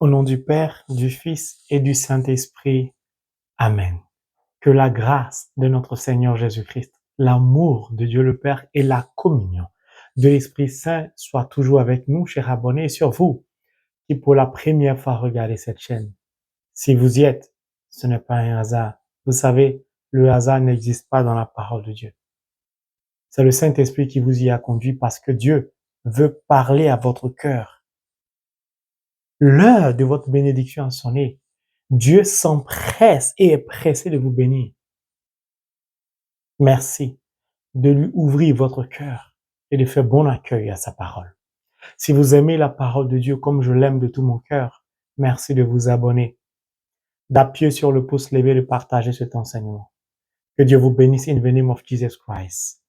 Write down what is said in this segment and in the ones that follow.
Au nom du Père, du Fils et du Saint-Esprit. Amen. Que la grâce de notre Seigneur Jésus-Christ, l'amour de Dieu le Père et la communion de l'Esprit Saint soient toujours avec nous, chers abonnés, et sur vous qui pour la première fois regardez cette chaîne. Si vous y êtes, ce n'est pas un hasard. Vous savez, le hasard n'existe pas dans la parole de Dieu. C'est le Saint-Esprit qui vous y a conduit parce que Dieu veut parler à votre cœur. L'heure de votre bénédiction a sonné. Dieu s'empresse et est pressé de vous bénir. Merci de lui ouvrir votre cœur et de faire bon accueil à sa parole. Si vous aimez la parole de Dieu comme je l'aime de tout mon cœur, merci de vous abonner, d'appuyer sur le pouce levé et de partager cet enseignement. Que Dieu vous bénisse in the name of Jesus Christ.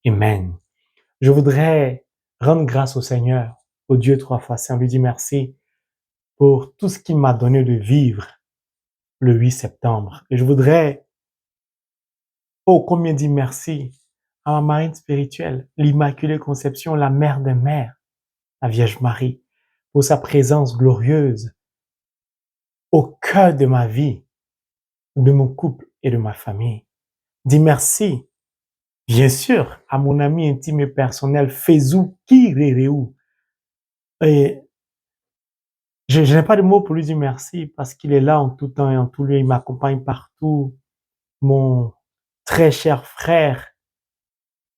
Amen. Je voudrais rendre grâce au Seigneur, au Dieu trois fois saint, lui dire merci pour tout ce qu'il m'a donné de vivre le 8 septembre. Et je voudrais, combien dire merci à ma marraine spirituelle, l'Immaculée Conception, la mère des mères, la Vierge Marie, pour sa présence glorieuse au cœur de ma vie, de mon couple et de ma famille. Dis merci, bien sûr, à mon ami intime et personnel, Fezou Kirereu. Et je n'ai pas de mots pour lui dire merci parce qu'il est là en tout temps et en tout lieu, il m'accompagne partout. Mon très cher frère,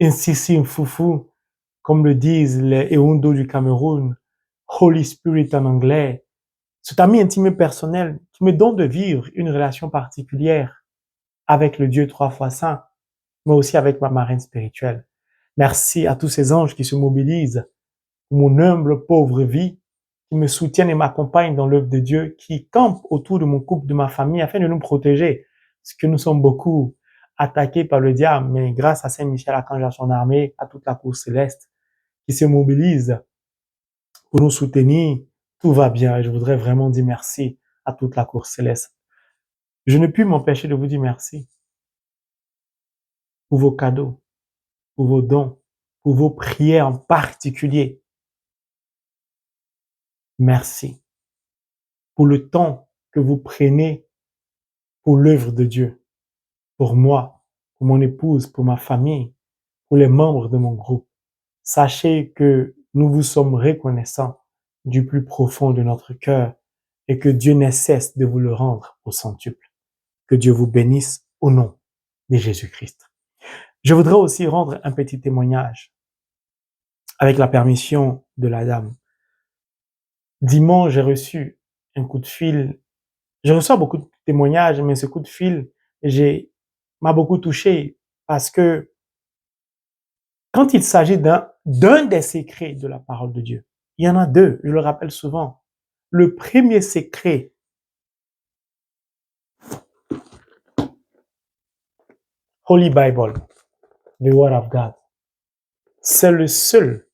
Nsissi Mfufu, comme le disent les Ehundo du Cameroun, Holy Spirit en anglais, cet ami intime et personnel qui me donne de vivre une relation particulière avec le Dieu trois fois saint, mais aussi avec ma marraine spirituelle. Merci à tous ces anges qui se mobilisent pour mon humble pauvre vie, qui me soutiennent et m'accompagnent dans l'œuvre de Dieu, qui campent autour de mon couple, de ma famille, afin de nous protéger, parce que nous sommes beaucoup attaqués par le diable, mais grâce à Saint-Michel Archange, à son armée, à toute la cour céleste, qui se mobilise pour nous soutenir, tout va bien. Et je voudrais vraiment dire merci à toute la cour céleste. Je ne puis m'empêcher de vous dire merci pour vos cadeaux, pour vos dons, pour vos prières en particulier. Merci pour le temps que vous prenez pour l'œuvre de Dieu, pour moi, pour mon épouse, pour ma famille, pour les membres de mon groupe. Sachez que nous vous sommes reconnaissants du plus profond de notre cœur et que Dieu ne cesse de vous le rendre au centuple. Que Dieu vous bénisse au nom de Jésus-Christ. Je voudrais aussi rendre un petit témoignage avec la permission de la dame. Dimanche, j'ai reçu un coup de fil. Je reçois beaucoup de témoignages, mais ce coup de fil m'a beaucoup touché parce que quand il s'agit d'un des secrets de la parole de Dieu, il y en a deux, je le rappelle souvent. Le premier secret, Holy Bible, the Word of God, c'est le seul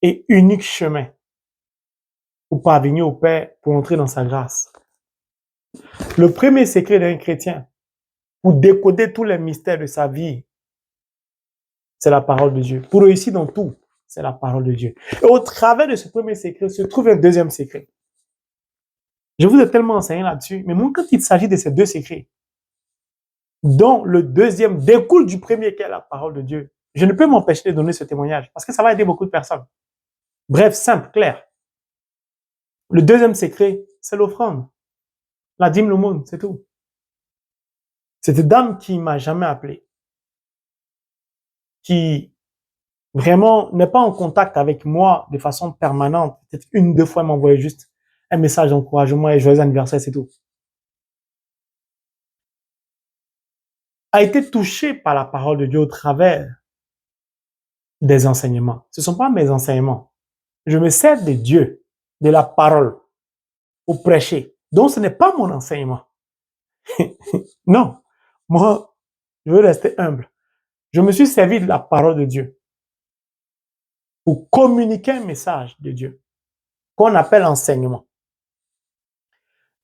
et unique chemin pour parvenir au Père, pour entrer dans sa grâce. Le premier secret d'un chrétien, pour décoder tous les mystères de sa vie, c'est la parole de Dieu. Pour réussir dans tout, c'est la parole de Dieu. Et au travers de ce premier secret se trouve un deuxième secret. Je vous ai tellement enseigné là-dessus, mais moi, quand il s'agit de ces deux secrets, dont le deuxième découle du premier qui est la parole de Dieu, je ne peux m'empêcher de donner ce témoignage parce que ça va aider beaucoup de personnes. Bref, simple, clair. Le deuxième secret, c'est l'offrande. La dîme, l'aumône, c'est tout. Cette dame qui m'a jamais appelé, qui vraiment n'est pas en contact avec moi de façon permanente, peut-être une, deux fois, elle m'envoyait juste un message d'encouragement et joyeux anniversaire, c'est tout. A été touchée par la parole de Dieu au travers des enseignements. Ce ne sont pas mes enseignements. Je me sers de Dieu, de la parole, pour prêcher. Donc, ce n'est pas mon enseignement. Non. Moi, je veux rester humble. Je me suis servi de la parole de Dieu pour communiquer un message de Dieu qu'on appelle enseignement.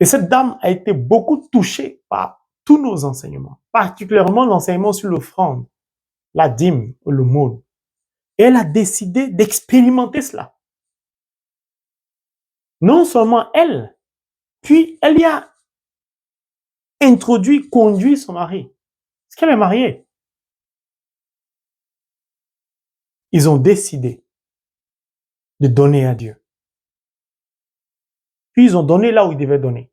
Et cette dame a été beaucoup touchée par tous nos enseignements, particulièrement l'enseignement sur l'offrande, la dîme ou l'aumône. Et elle a décidé d'expérimenter cela. Non seulement elle, puis elle y a introduit, conduit son mari. Parce qu'elle est mariée. Ils ont décidé de donner à Dieu. Puis ils ont donné là où ils devaient donner.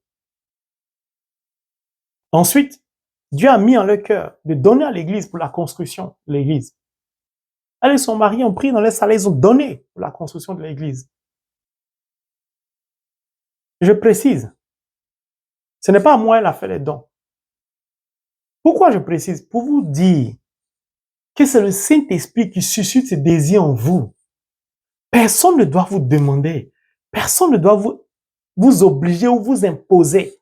Ensuite, Dieu a mis en leur cœur de donner à l'église pour la construction de l'église. Elle et son mari ont pris dans les salaires, ils ont donné pour la construction de l'église. Je précise, ce n'est pas moi qui a fait les dons. Pourquoi je précise? Pour vous dire que c'est le Saint-Esprit qui suscite ce désir en vous. Personne ne doit vous demander, personne ne doit vous obliger ou vous imposer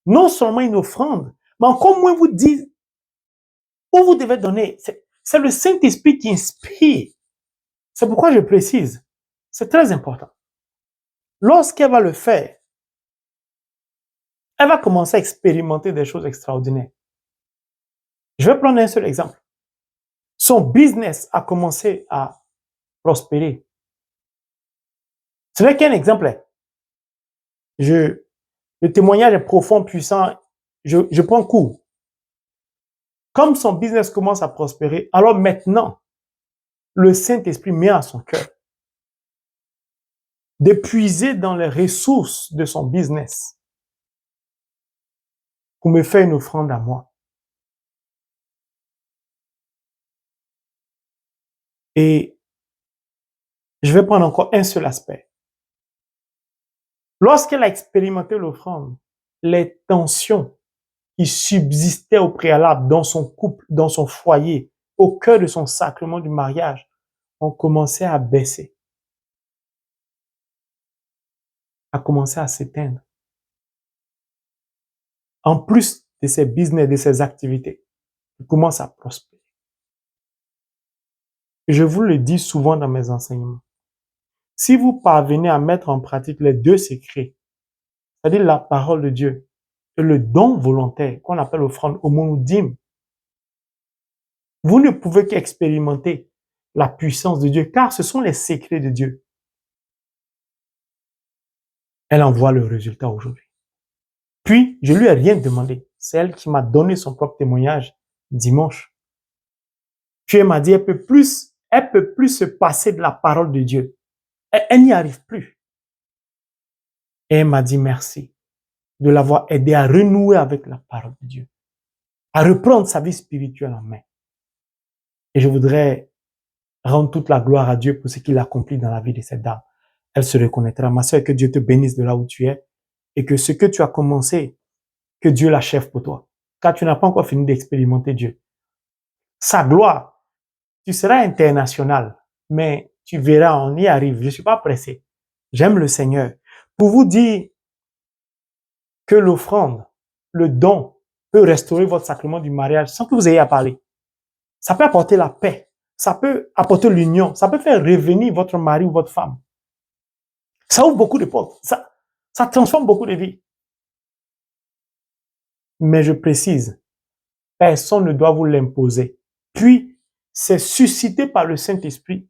non seulement une offrande, mais encore moins vous dire où vous devez donner. C'est le Saint-Esprit qui inspire. C'est pourquoi je précise. C'est très important. Lorsqu'elle va le faire, elle va commencer à expérimenter des choses extraordinaires. Je vais prendre un seul exemple. Son business a commencé à prospérer. Ce n'est qu'un exemple. Le témoignage est profond, puissant. Je prends cours. Comme son business commence à prospérer, alors maintenant, le Saint-Esprit met à son cœur de puiser dans les ressources de son business pour me faire une offrande à moi. Et je vais prendre encore un seul aspect. Lorsqu'elle a expérimenté l'offrande, les tensions qui subsistaient au préalable dans son couple, dans son foyer, au cœur de son sacrement du mariage, ont commencé à baisser, à commencer à s'éteindre. En plus de ses business, de ses activités, il commence à prospérer. Je vous le dis souvent dans mes enseignements. Si vous parvenez à mettre en pratique les deux secrets, c'est-à-dire la parole de Dieu et le don volontaire qu'on appelle offrande, homonodime, vous ne pouvez qu'expérimenter la puissance de Dieu, car ce sont les secrets de Dieu. Elle en voit le résultat aujourd'hui. Puis, je lui ai rien demandé. C'est elle qui m'a donné son propre témoignage dimanche. Puis elle m'a dit, elle peut plus se passer de la parole de Dieu. Elle n'y arrive plus. Et elle m'a dit merci de l'avoir aidé à renouer avec la parole de Dieu, à reprendre sa vie spirituelle en main. Et je voudrais rendre toute la gloire à Dieu pour ce qu'il a accompli dans la vie de cette dame. Elle se reconnaîtra. Ma sœur, que Dieu te bénisse de là où tu es et que ce que tu as commencé, que Dieu l'achève pour toi. Car tu n'as pas encore fini d'expérimenter Dieu. Sa gloire, tu seras international, mais tu verras, on y arrive. Je ne suis pas pressé. J'aime le Seigneur. Pour vous dire que l'offrande, le don, peut restaurer votre sacrement du mariage sans que vous ayez à parler. Ça peut apporter la paix. Ça peut apporter l'union. Ça peut faire revenir votre mari ou votre femme. Ça ouvre beaucoup de portes. Ça transforme beaucoup de vies. Mais je précise, personne ne doit vous l'imposer. Puis, c'est suscité par le Saint-Esprit.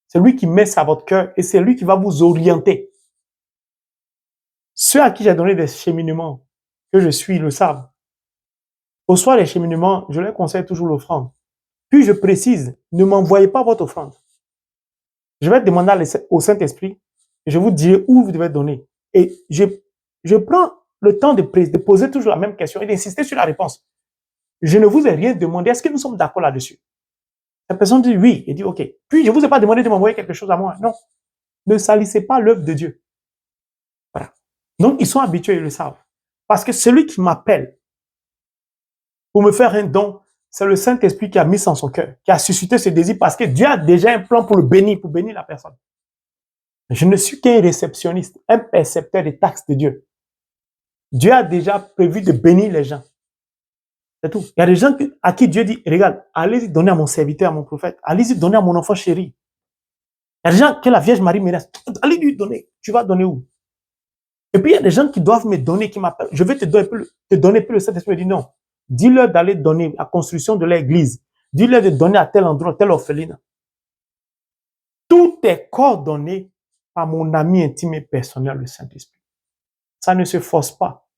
C'est lui qui met ça à votre cœur et c'est lui qui va vous orienter. Ceux à qui j'ai donné des cheminements que je suis le savent. Au soir des cheminements, je leur conseille toujours l'offrande. Puis je précise, ne m'envoyez pas votre offrande. Je vais demander au Saint-Esprit et je vous dirai où vous devez donner. Et je prends le temps de poser toujours la même question et d'insister sur la réponse. Je ne vous ai rien demandé. Est-ce que nous sommes d'accord là-dessus? La personne dit oui et dit OK. Puis je ne vous ai pas demandé de m'envoyer quelque chose à moi. Non. Ne salissez pas l'œuvre de Dieu. Voilà. Donc, ils sont habitués, ils le savent. Parce que celui qui m'appelle pour me faire un don, c'est le Saint-Esprit qui a mis ça en son cœur, qui a suscité ce désir parce que Dieu a déjà un plan pour le bénir, pour bénir la personne. Je ne suis qu'un réceptionniste, un percepteur des taxes de Dieu. Dieu a déjà prévu de bénir les gens. C'est tout. Il y a des gens à qui Dieu dit, regarde, allez-y donner à mon serviteur, à mon prophète, allez-y donner à mon enfant chéri. Il y a des gens que la Vierge Marie me laisse, allez lui donner. Tu vas donner où? Et puis il y a des gens qui doivent me donner, qui m'appellent, je vais te donner, puis le Saint-Esprit dit non. Dis-leur d'aller donner à la construction de l'église. Dis-leur de donner à tel endroit, tel orphelinat. Tout est coordonné par mon ami intime et personnel, le Saint-Esprit. Ça ne se force pas.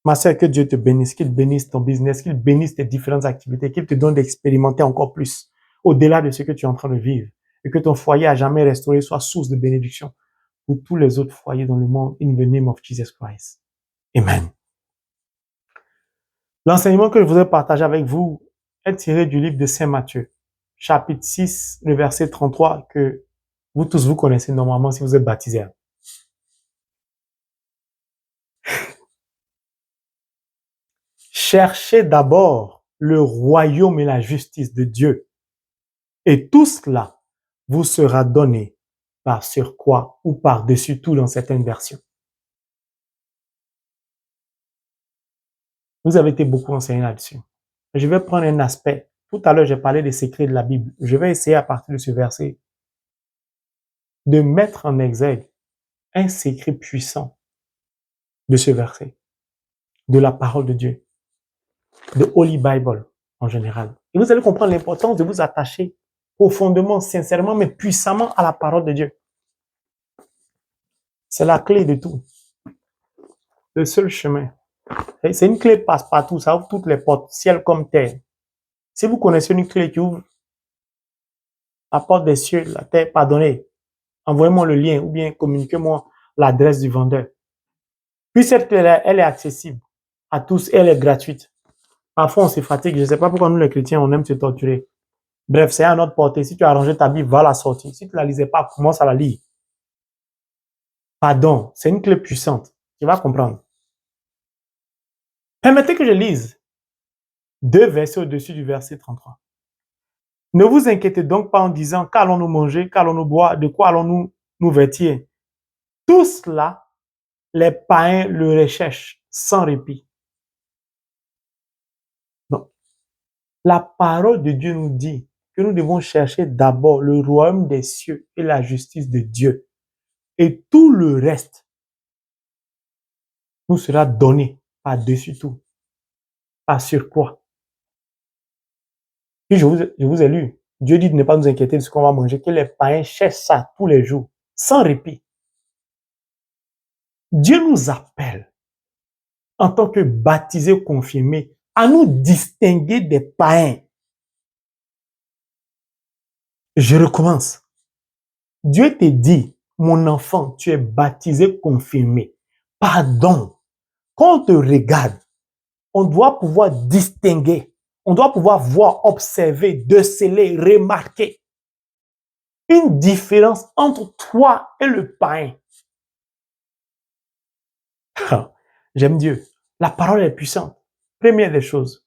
Ma sœur, que Dieu te bénisse, qu'il bénisse ton business, qu'il bénisse tes différentes activités, qu'il te donne d'expérimenter encore plus, au-delà de ce que tu es en train de vivre, et que ton foyer à jamais restauré soit source de bénédiction pour tous les autres foyers dans le monde, in the name of Jesus Christ. Amen. L'enseignement que je voudrais partager avec vous est tiré du livre de Saint Matthieu, chapitre 6, le verset 33, que vous tous vous connaissez normalement si vous êtes baptisés. Cherchez d'abord le royaume et la justice de Dieu, et tout cela vous sera donné par surcroît ou par-dessus tout dans certaines versions. Vous avez été beaucoup enseigné là-dessus. Je vais prendre un aspect. Tout à l'heure, j'ai parlé des secrets de la Bible. Je vais essayer à partir de ce verset de mettre en exergue un secret puissant de ce verset, de la parole de Dieu, de Holy Bible en général. Et vous allez comprendre l'importance de vous attacher profondément, sincèrement, mais puissamment à la parole de Dieu. C'est la clé de tout. Le seul chemin. C'est une clé passe-partout, ça ouvre toutes les portes, ciel comme terre. Si vous connaissez une clé qui ouvre la porte des cieux, la terre, pardonnez, envoyez-moi le lien ou bien communiquez-moi l'adresse du vendeur. Puis cette clé-là, elle est accessible à tous et elle est gratuite. Parfois, on se fatigue. Je ne sais pas pourquoi nous, les chrétiens, on aime se torturer. Bref, c'est à notre portée. Si tu as rangé ta Bible, va la sortir. Si tu ne la lisais pas, commence à la lire. Pardon, c'est une clé puissante. Tu vas comprendre. Permettez que je lise 2 versets au-dessus du verset 33. Ne vous inquiétez donc pas en disant qu'allons-nous manger, qu'allons-nous boire, de quoi allons-nous nous vêtir. Tout cela, les païens le recherchent sans répit. Donc, la parole de Dieu nous dit que nous devons chercher d'abord le royaume des cieux et la justice de Dieu. Et tout le reste nous sera donné par-dessus tout, par surcroît. Puis je vous ai lu, Dieu dit de ne pas nous inquiéter de ce qu'on va manger, que les païens cherchent ça tous les jours, sans répit. Dieu nous appelle, en tant que baptisés confirmés, à nous distinguer des païens. Je recommence. Dieu te dit, mon enfant, tu es baptisé confirmé. Pardon. Quand on te regarde, on doit pouvoir distinguer, on doit pouvoir voir, observer, déceler, remarquer une différence entre toi et le païen. J'aime Dieu. La parole est puissante. Première des choses.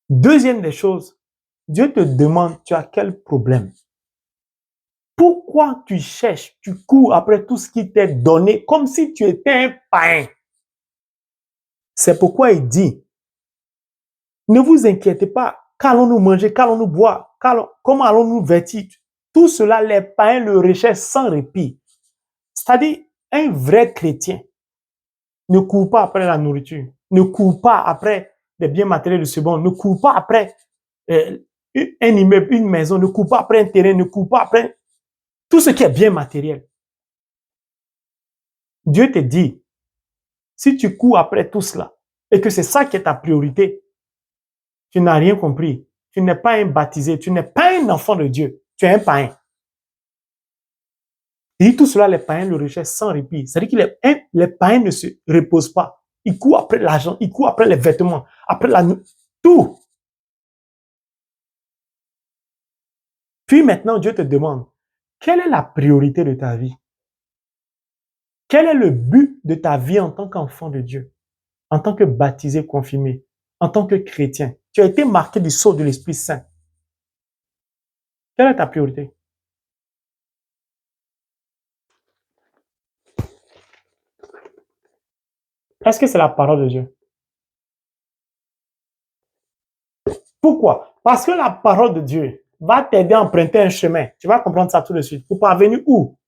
Deuxième des choses, Dieu te demande, tu as quel problème? Pourquoi tu cherches, tu cours après tout ce qui t'est donné comme si tu étais un païen? C'est pourquoi il dit, ne vous inquiétez pas, qu'allons-nous manger, qu'allons-nous boire, comment allons-nous vêtir? Tout cela, les païens le recherchent sans répit. C'est-à-dire, un vrai chrétien ne court pas après la nourriture, ne court pas après des biens matériels de seconde, ne court pas après un immeuble, une maison, ne court pas après un terrain, ne court pas après tout ce qui est bien matériel. Dieu te dit, si tu cours après tout cela, et que c'est ça qui est ta priorité, tu n'as rien compris. Tu n'es pas un baptisé, tu n'es pas un enfant de Dieu, tu es un païen. Et tout cela, les païens le recherchent sans répit. C'est-à-dire que les païens ne se reposent pas. Ils courent après l'argent, ils courent après les vêtements, après tout. Puis maintenant, Dieu te demande, quelle est la priorité de ta vie? Quel est le but de ta vie en tant qu'enfant de Dieu? En tant que baptisé confirmé? En tant que chrétien? Tu as été marqué du sceau de l'Esprit Saint. Quelle est ta priorité? Est-ce que c'est la parole de Dieu? Pourquoi? Parce que la parole de Dieu va t'aider à emprunter un chemin. Tu vas comprendre ça tout de suite. Pour parvenir où?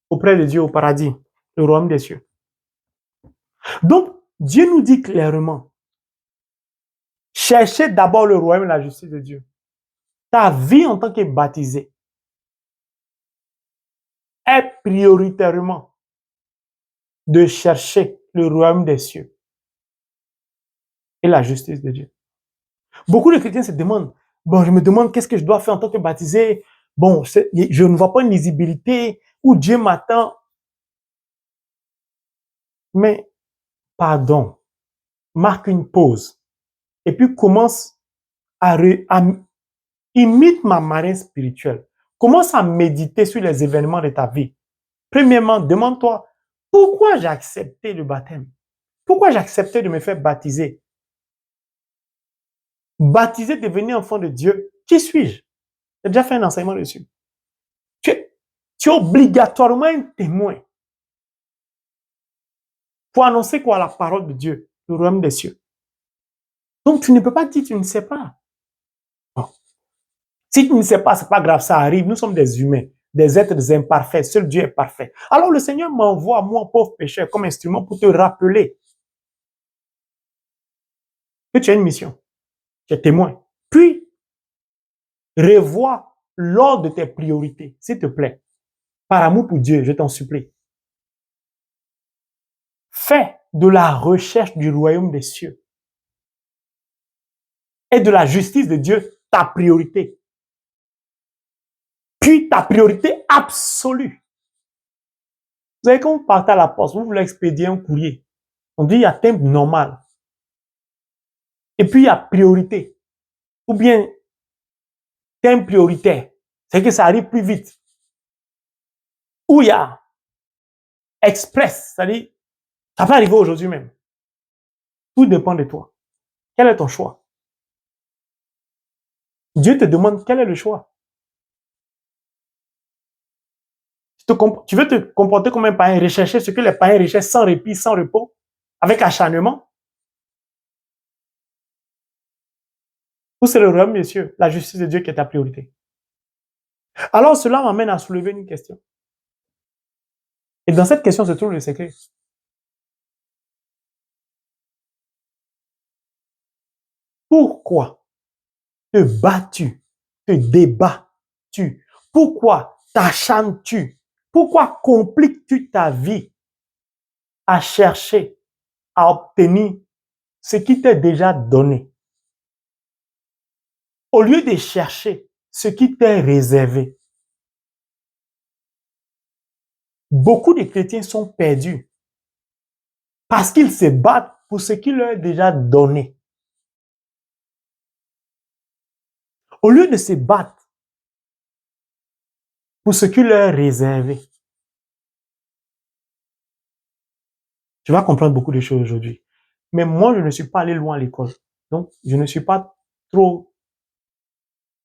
Auprès de Dieu, au paradis, le royaume des cieux. Donc, Dieu nous dit clairement, cherchez d'abord le royaume et la justice de Dieu. Ta vie en tant que baptisé est prioritairement de chercher le royaume des cieux et la justice de Dieu. Beaucoup de chrétiens se demandent, bon, je me demande qu'est-ce que je dois faire en tant que baptisé. Bon, je ne vois pas une lisibilité où Dieu m'attend. Mais, pardon, marque une pause et puis commence à imite ma marine spirituelle. Commence à méditer sur les événements de ta vie. Premièrement, demande-toi, pourquoi j'ai accepté le baptême? Pourquoi j'ai accepté de me faire baptiser? Baptiser, devenir enfant de Dieu, qui suis-je? J'ai déjà fait un enseignement dessus. Tu es obligatoirement un témoin pour annoncer quoi? La parole de Dieu, le royaume des cieux. Donc, tu ne peux pas dire que tu ne sais pas. Bon. Si tu ne sais pas, c'est pas grave, ça arrive. Nous sommes des humains, des êtres imparfaits. Seul Dieu est parfait. Alors, le Seigneur m'envoie, moi, pauvre pécheur, comme instrument pour te rappeler que tu as une mission. Tu es témoin. Puis, revois l'ordre de tes priorités, s'il te plaît. Par amour pour Dieu, je t'en supplie. Fais de la recherche du royaume des cieux et de la justice de Dieu ta priorité. Puis ta priorité absolue. Vous savez, quand vous partez à la poste, vous voulez expédier un courrier. On dit il y a timbre normal. Et puis il y a priorité. Ou bien timbre prioritaire. C'est que ça arrive plus vite. Ou il y a express. C'est-à-dire, ça peut arriver aujourd'hui même. Tout dépend de toi. Quel est ton choix? Dieu te demande quel est le choix. Tu veux te comporter comme un païen, rechercher ce que les païens recherchent sans répit, sans repos, avec acharnement? Ou c'est le royaume des cieux, la justice de Dieu qui est ta priorité? Alors cela m'amène à soulever une question. Et dans cette question se trouve le secret. Pourquoi te bats-tu, te débats-tu? Pourquoi t'acharnes-tu? Pourquoi compliques-tu ta vie à chercher, à obtenir ce qui t'est déjà donné? Au lieu de chercher ce qui t'est réservé. Beaucoup de chrétiens sont perdus parce qu'ils se battent pour ce qui leur est déjà donné. Au lieu de se battre pour ce qui leur est réservé. Tu vas comprendre beaucoup de choses aujourd'hui. Mais moi, je ne suis pas allé loin à l'école. Donc, je ne suis pas trop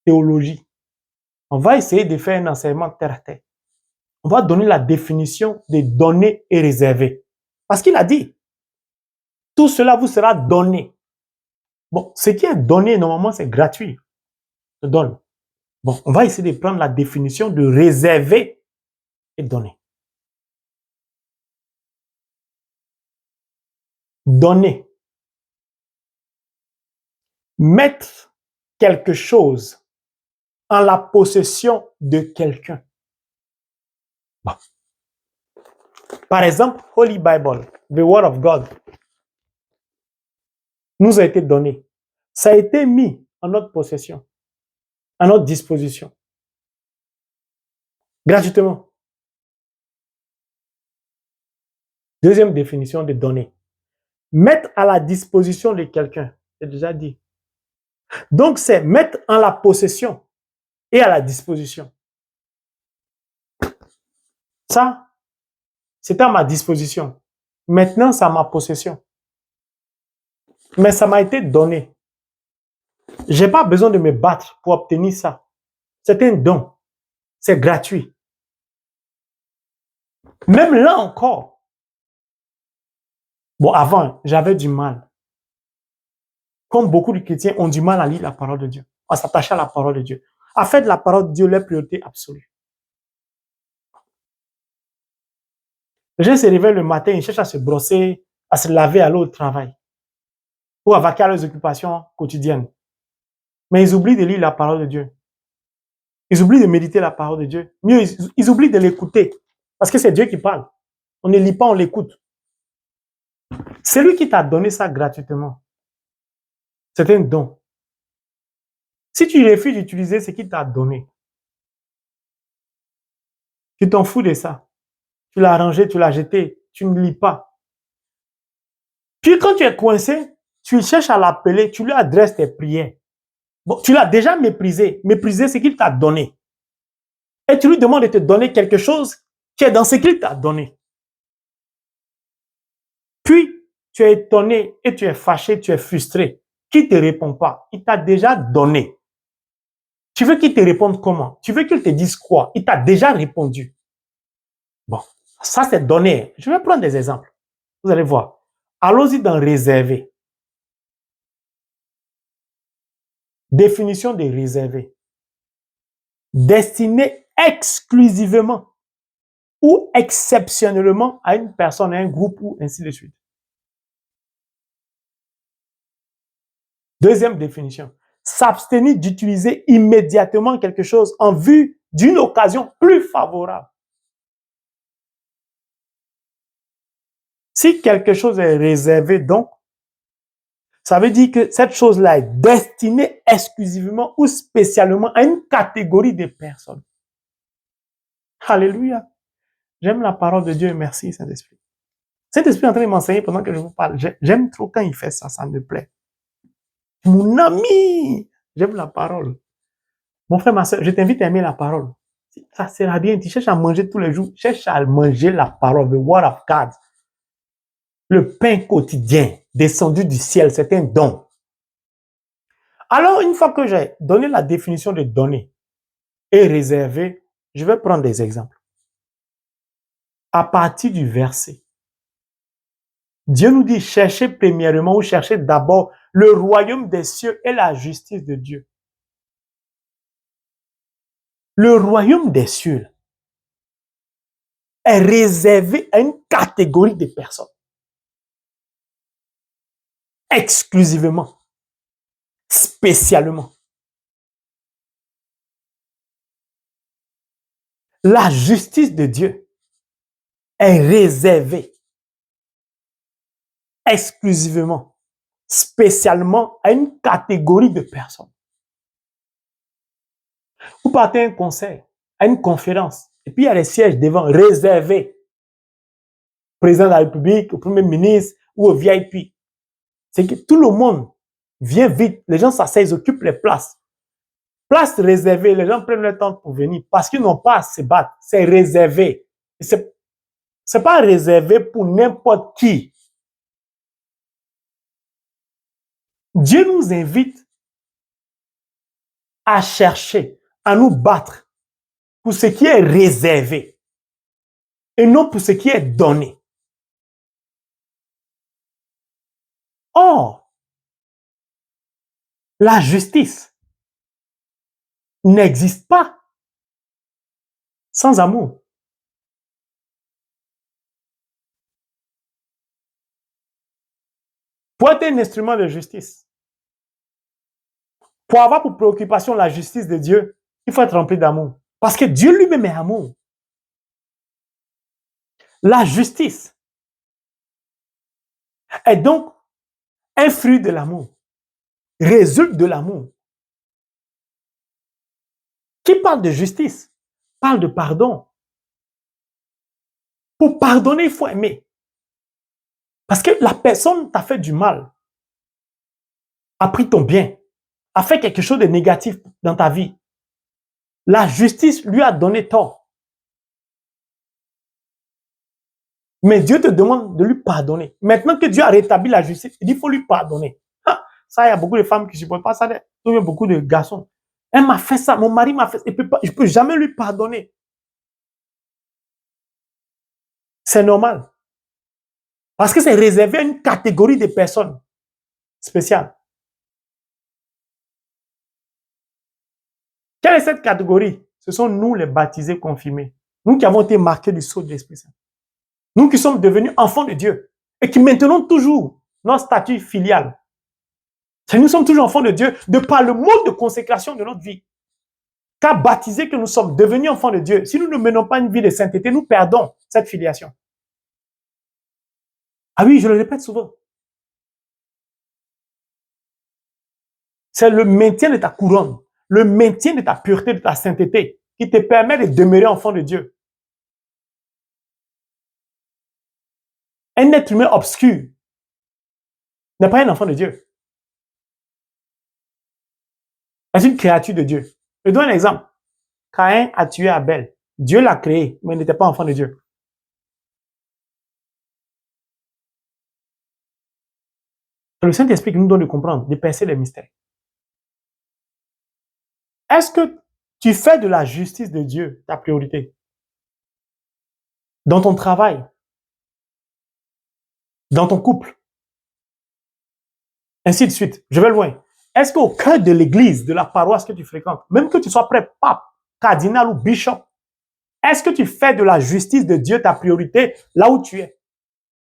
théologie. On va essayer de faire un enseignement terre à terre. On va donner la définition des données et réservées. Parce qu'il a dit, tout cela vous sera donné. Bon, ce qui est donné, normalement, c'est gratuit. Je te donne. Bon, on va essayer de prendre la définition de réservé et donné. Donner. Mettre quelque chose en la possession de quelqu'un. Bon. Par exemple, Holy Bible, the Word of God, nous a été donné. Ça a été mis en notre possession, à notre disposition, gratuitement. Deuxième définition de donner. Mettre à la disposition de quelqu'un, c'est déjà dit. Donc, c'est mettre en la possession et à la disposition. Ça, c'est à ma disposition. Maintenant, c'est à ma possession. Mais ça m'a été donné. Je n'ai pas besoin de me battre pour obtenir ça. C'est un don. C'est gratuit. Même là encore. Bon, avant, j'avais du mal. Comme beaucoup de chrétiens ont du mal à lire la parole de Dieu, à s'attacher à la parole de Dieu, à faire de la parole de Dieu leur priorité absolue. Les gens se réveillent le matin, ils cherchent à se brosser, à se laver, à aller au travail, pour vaquer à leurs occupations quotidiennes. Mais ils oublient de lire la parole de Dieu. Ils oublient de méditer la parole de Dieu. Mieux, ils oublient de l'écouter. Parce que c'est Dieu qui parle. On ne lit pas, on l'écoute. C'est lui qui t'a donné ça gratuitement. C'est un don. Si tu refuses d'utiliser ce qu'il t'a donné, tu t'en fous de ça. Tu l'as rangé, tu l'as jeté, tu ne lis pas. Puis quand tu es coincé, tu cherches à l'appeler, tu lui adresses tes prières. Bon, tu l'as déjà méprisé. Méprisé ce qu'il t'a donné. Et tu lui demandes de te donner quelque chose qui est dans ce qu'il t'a donné. Puis, tu es étonné et tu es fâché, tu es frustré. Qui ne te répond pas? Il t'a déjà donné. Tu veux qu'il te réponde comment? Tu veux qu'il te dise quoi? Il t'a déjà répondu. Bon, ça c'est donné. Je vais prendre des exemples. Vous allez voir. Allons-y dans réservé. Définition de réservé. Destiné exclusivement ou exceptionnellement à une personne, à un groupe ou ainsi de suite. Deuxième définition. S'abstenir d'utiliser immédiatement quelque chose en vue d'une occasion plus favorable. Si quelque chose est réservé, donc, ça veut dire que cette chose-là est destinée exclusivement ou spécialement à une catégorie de personnes. Alléluia. J'aime la parole de Dieu et merci, Saint-Esprit. Saint-Esprit est en train de m'enseigner pendant que je vous parle. J'aime trop quand il fait ça, ça me plaît. Mon ami, j'aime la parole. Mon frère, ma soeur, je t'invite à aimer la parole. Ça sert à rien. Tu cherches à manger tous les jours. Cherche à manger la parole, the word of God. Le pain quotidien descendu du ciel, c'est un don. Alors, une fois que j'ai donné la définition de donner et réserver, je vais prendre des exemples. À partir du verset, Dieu nous dit, cherchez premièrement ou cherchez d'abord le royaume des cieux et la justice de Dieu. Le royaume des cieux est réservé à une catégorie de personnes. Exclusivement. Spécialement. La justice de Dieu est réservée exclusivement, spécialement à une catégorie de personnes. Vous partez à un concert, à une conférence, et puis il y a les sièges devant réservés au président de la République, au premier ministre ou au VIP. C'est que tout le monde vient vite, les gens s'asseyent, ils occupent les places. Places réservées, les gens prennent le temps pour venir parce qu'ils n'ont pas à se battre. C'est réservé. C'est pas réservé pour n'importe qui. Dieu nous invite à chercher, à nous battre pour ce qui est réservé et non pour ce qui est donné. Or, la justice n'existe pas sans amour. Pour être un instrument de justice, pour avoir pour préoccupation la justice de Dieu, il faut être rempli d'amour. Parce que Dieu lui-même est amour. La justice est donc un fruit de l'amour, résulte de l'amour. Qui parle de justice parle de pardon. Pour pardonner, il faut aimer. Parce que la personne t'a fait du mal, a pris ton bien, a fait quelque chose de négatif dans ta vie. La justice lui a donné tort. Mais Dieu te demande de lui pardonner. Maintenant que Dieu a rétabli la justice, il dit qu'il faut lui pardonner. Ah, ça, il y a beaucoup de femmes qui ne supportent pas ça. Il y a beaucoup de garçons. Elle m'a fait ça, mon mari m'a fait ça. Je ne peux jamais lui pardonner. C'est normal. Parce que c'est réservé à une catégorie de personnes spéciales. Quelle est cette catégorie? Ce sont nous les baptisés confirmés. Nous qui avons été marqués du sceau de l'Esprit Saint. Nous qui sommes devenus enfants de Dieu et qui maintenons toujours notre statut filial. Nous sommes toujours enfants de Dieu de par le mode de consécration de notre vie. Car baptisés que nous sommes, devenus enfants de Dieu, si nous ne menons pas une vie de sainteté, nous perdons cette filiation. Ah oui, je le répète souvent. C'est le maintien de ta couronne, le maintien de ta pureté, de ta sainteté, qui te permet de demeurer enfant de Dieu. Un être humain obscur n'est pas un enfant de Dieu. C'est une créature de Dieu. Je donne un exemple. Caïn a tué Abel. Dieu l'a créé, mais il n'était pas enfant de Dieu. C'est le Saint-Esprit qui nous donne de comprendre, de percer les mystères. Est-ce que tu fais de la justice de Dieu ta priorité? Dans ton travail, dans ton couple, ainsi de suite. Je vais loin. Est-ce qu'au cœur de l'église, de la paroisse que tu fréquentes, même que tu sois prêtre, pape, cardinal ou bishop, est-ce que tu fais de la justice de Dieu ta priorité là où tu es?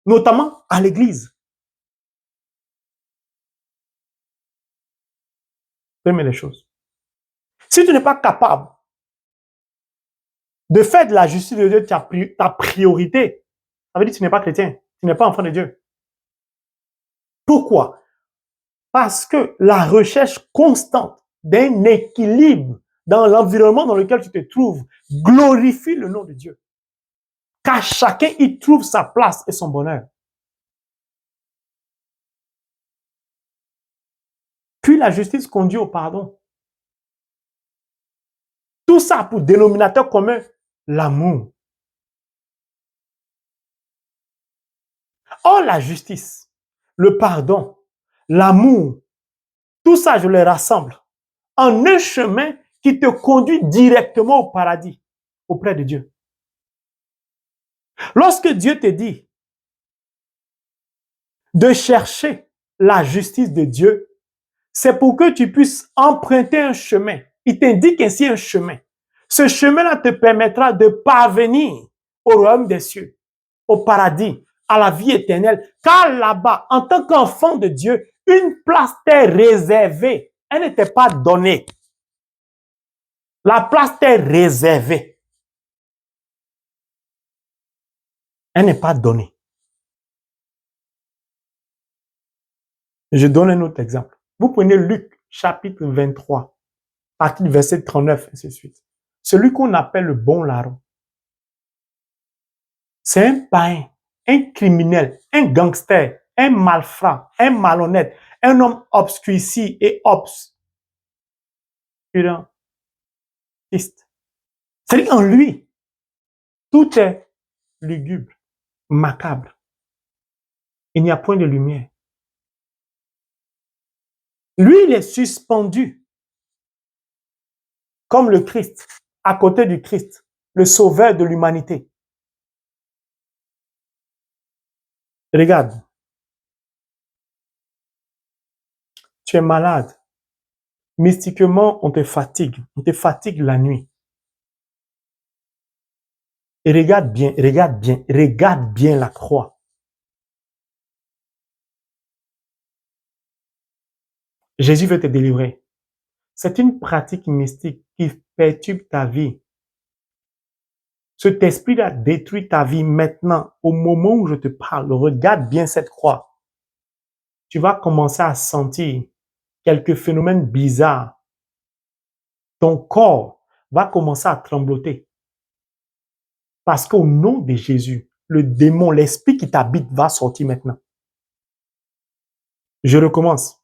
Notamment à l'église. Première chose. Si tu n'es pas capable de faire de la justice de Dieu ta priorité, ça veut dire que tu n'es pas chrétien, tu n'es pas enfant de Dieu. Pourquoi? Parce que la recherche constante d'un équilibre dans l'environnement dans lequel tu te trouves glorifie le nom de Dieu. Car chacun y trouve sa place et son bonheur. Puis la justice conduit au pardon. Tout ça pour dénominateur commun, l'amour. Or, la justice, le pardon, l'amour, tout ça, je les rassemble en un chemin qui te conduit directement au paradis, auprès de Dieu. Lorsque Dieu te dit de chercher la justice de Dieu, c'est pour que tu puisses emprunter un chemin. Il t'indique ainsi un chemin. Ce chemin-là te permettra de parvenir au royaume des cieux, au paradis, à la vie éternelle. Car là-bas, en tant qu'enfant de Dieu, une place t'est réservée. Elle n'était pas donnée. La place t'est réservée. Elle n'est pas donnée. Je donne un autre exemple. Vous prenez Luc, chapitre 23, partie du verset 39, et ainsi de suite. Celui qu'on appelle le bon larron. C'est un païen, un criminel, un gangster, un malfrat, un malhonnête, un homme obscurci et obscurantiste. C'est-à-dire qu'en lui, tout est lugubre, macabre. Il n'y a point de lumière. Lui, il est suspendu comme le Christ, à côté du Christ, le sauveur de l'humanité. Regarde, tu es malade. Mystiquement, on te fatigue la nuit. Et regarde bien la croix. Jésus veut te délivrer. C'est une pratique mystique qui perturbe ta vie. Cet esprit-là détruit ta vie maintenant, au moment où je te parle. Regarde bien cette croix. Tu vas commencer à sentir quelques phénomènes bizarres. Ton corps va commencer à trembloter. Parce qu'au nom de Jésus, le démon, l'esprit qui t'habite va sortir maintenant. Je recommence.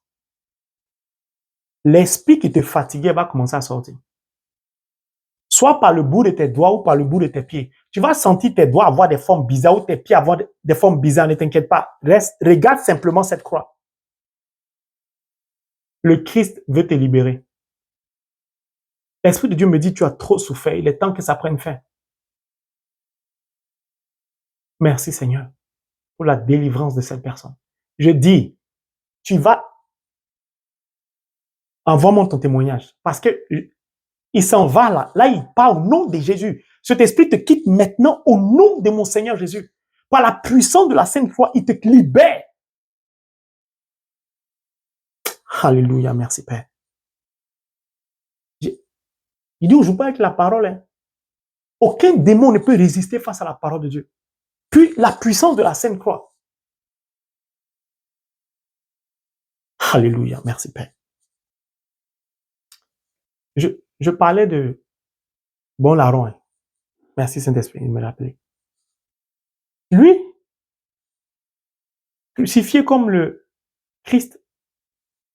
L'esprit qui te fatiguait va commencer à sortir. Soit par le bout de tes doigts ou par le bout de tes pieds. Tu vas sentir tes doigts avoir des formes bizarres ou tes pieds avoir des formes bizarres. Ne t'inquiète pas. Reste, regarde simplement cette croix. Le Christ veut te libérer. L'Esprit de Dieu me dit, tu as trop souffert. Il est temps que ça prenne fin. Merci Seigneur pour la délivrance de cette personne. Je dis, tu vas, envoie-moi ton témoignage. Parce que il s'en va là. Là, il part au nom de Jésus. Cet esprit te quitte maintenant au nom de mon Seigneur Jésus. Par la puissance de la Sainte Foi, il te libère. Alléluia, merci Père. Il dit, on ne joue pas avec la parole. Hein. Aucun démon ne peut résister face à la parole de Dieu. Puis la puissance de la Sainte Croix. Alléluia, merci Père. Je parlais de bon larron. Hein. Merci Saint-Esprit de me rappeler. Lui, crucifié comme le Christ,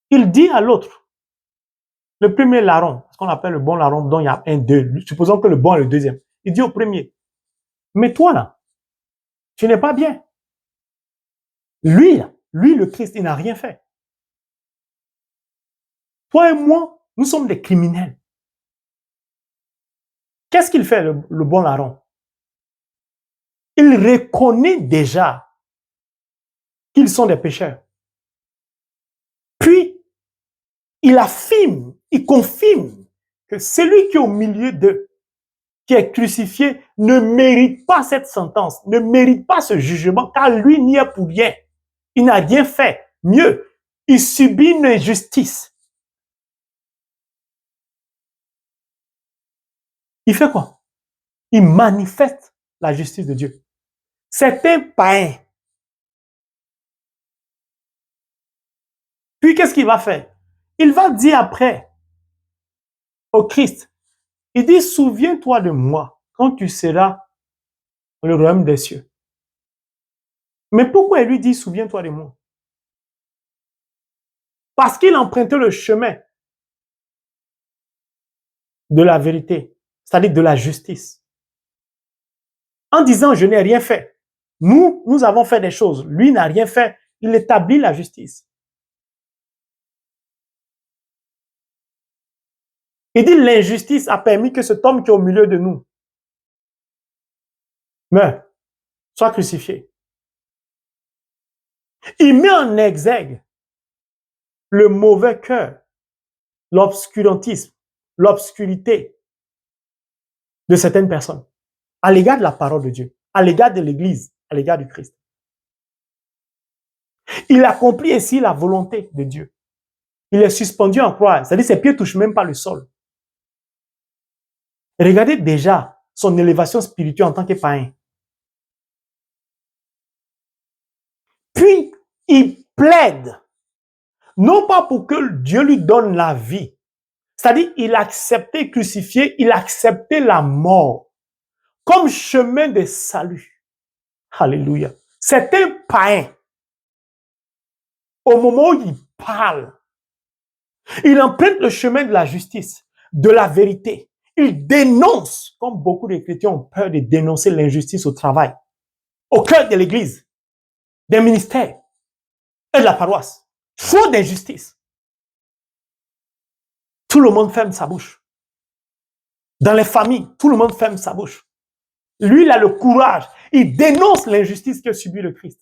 il dit à l'autre, le premier larron, ce qu'on appelle le bon larron, dont il y a un, deux, supposons que le bon est le deuxième. Il dit au premier, mais toi là, tu n'es pas bien. Lui, le Christ, il n'a rien fait. Toi et moi, nous sommes des criminels. Qu'est-ce qu'il fait, le bon larron? Il reconnaît déjà qu'ils sont des pécheurs. Puis, il affirme, il confirme que celui qui est au milieu d'eux, qui est crucifié, ne mérite pas cette sentence, ne mérite pas ce jugement, car lui n'y est pour rien. Il n'a rien fait. Mieux, il subit une injustice. Il fait quoi? Il manifeste la justice de Dieu. C'est un païen. Puis qu'est-ce qu'il va faire? Il va dire après au Christ, il dit, souviens-toi de moi quand tu seras dans le royaume des cieux. Mais pourquoi il lui dit, souviens-toi de moi? Parce qu'il empruntait le chemin de la vérité, c'est-à-dire de la justice. En disant, je n'ai rien fait. Nous avons fait des choses. Lui n'a rien fait. Il établit la justice. Il dit, l'injustice a permis que cet homme qui est au milieu de nous meure, soit crucifié. Il met en exergue le mauvais cœur, l'obscurantisme, l'obscurité de certaines personnes à l'égard de la parole de Dieu, à l'égard de l'Église, à l'égard du Christ. Il accomplit ainsi la volonté de Dieu. Il est suspendu en croix, c'est-à-dire ses pieds ne touchent même pas le sol. Regardez déjà son élévation spirituelle en tant que païen. Puis, il plaide, non pas pour que Dieu lui donne la vie, c'est-à-dire il acceptait crucifié, il acceptait la mort comme chemin de salut. Alléluia. C'est un païen. Au moment où il parle, il emprunte le chemin de la justice, de la vérité. Il dénonce, comme beaucoup de chrétiens ont peur de dénoncer l'injustice au travail, au cœur de l'Église, des ministères et de la paroisse. Trop d'injustice. Tout le monde ferme sa bouche. Dans les familles, tout le monde ferme sa bouche. Lui, il a le courage. Il dénonce l'injustice que subit le Christ.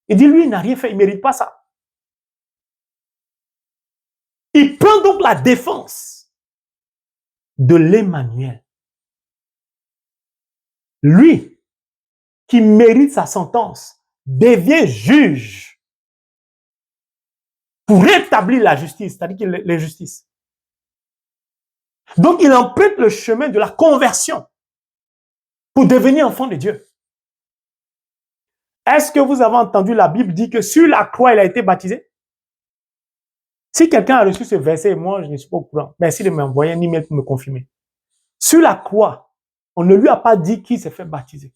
Il dit, lui, il n'a rien fait, il ne mérite pas ça. Il prend donc la défense de l'Emmanuel. Lui, qui mérite sa sentence, devient juge pour rétablir la justice, c'est-à-dire l'injustice. Donc, il emprunte le chemin de la conversion pour devenir enfant de Dieu. Est-ce que vous avez entendu la Bible dire que sur la croix, il a été baptisé? Si quelqu'un a reçu ce verset, moi, je ne suis pas au courant. Merci de m'envoyer un email pour me confirmer. Sur la croix, on ne lui a pas dit qu'il s'est fait baptiser.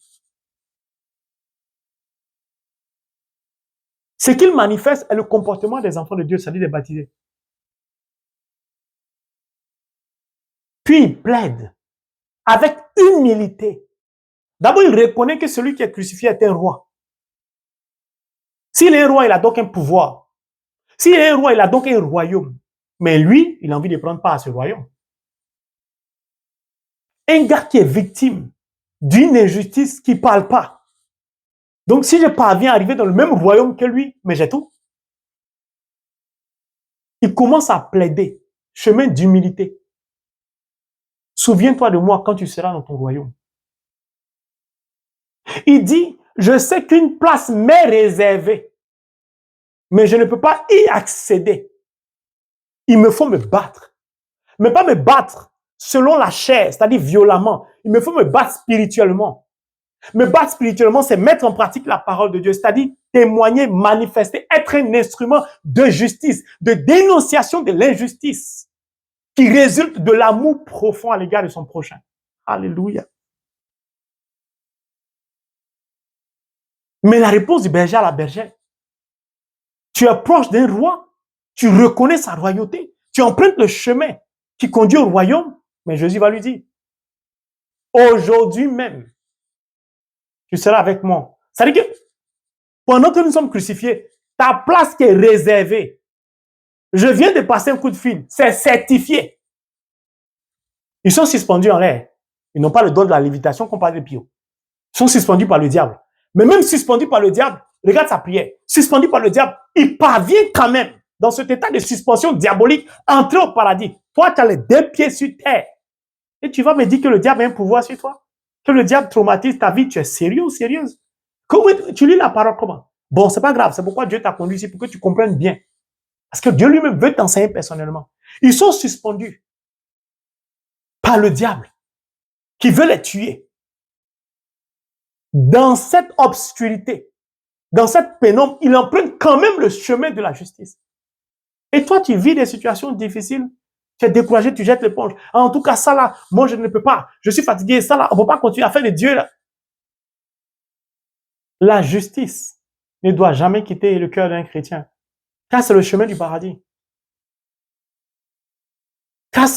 Ce qu'il manifeste est le comportement des enfants de Dieu, c'est-à-dire des baptisés. Puis il plaide avec humilité. D'abord, il reconnaît que celui qui est crucifié est un roi. S'il est un roi, il a donc un pouvoir. S'il est un roi, il a donc un royaume. Mais lui, il a envie de prendre part à ce royaume. Un gars qui est victime d'une injustice qui ne parle pas. Donc, si je parviens à arriver dans le même royaume que lui, mais j'ai tout. Il commence à plaider, chemin d'humilité. Souviens-toi de moi quand tu seras dans ton royaume. Il dit, je sais qu'une place m'est réservée, mais je ne peux pas y accéder. Il me faut me battre. Mais pas me battre selon la chair, c'est-à-dire violemment. Il me faut me battre spirituellement. Me battre spirituellement, c'est mettre en pratique la parole de Dieu, c'est-à-dire témoigner, manifester, être un instrument de justice, de dénonciation de l'injustice qui résulte de l'amour profond à l'égard de son prochain. Alléluia. Mais la réponse du berger à la bergère, tu approches d'un roi, tu reconnais sa royauté, tu empruntes le chemin qui conduit au royaume, mais Jésus va lui dire, aujourd'hui même, tu seras avec moi. C'est-à-dire que pendant que nous sommes crucifiés, ta place qui est réservée, je viens de passer un coup de fil, c'est certifié. Ils sont suspendus en l'air. Ils n'ont pas le don de la lévitation qu'on parle de Pio. Ils sont suspendus par le diable. Mais même suspendus par le diable, regarde sa prière, suspendu par le diable, il parvient quand même, dans cet état de suspension diabolique, à entrer au paradis. Toi, tu as les 2 pieds sur terre. Et tu vas me dire que le diable a un pouvoir sur toi? Que le diable traumatise ta vie? Tu es sérieux ou sérieuse? Comment tu lis la parole comment? Bon, c'est pas grave. C'est pourquoi Dieu t'a conduit ici, pour que tu comprennes bien. Parce que Dieu lui-même veut t'enseigner personnellement. Ils sont suspendus par le diable qui veut les tuer. Dans cette obscurité, dans cette pénombre, il emprunte quand même le chemin de la justice. Et toi, tu vis des situations difficiles, tu es découragé, tu jettes l'éponge. En tout cas, ça là, moi je ne peux pas. Je suis fatigué, ça là, on ne peut pas continuer à faire de Dieu là. La justice ne doit jamais quitter le cœur d'un chrétien. Car c'est le chemin du paradis. Car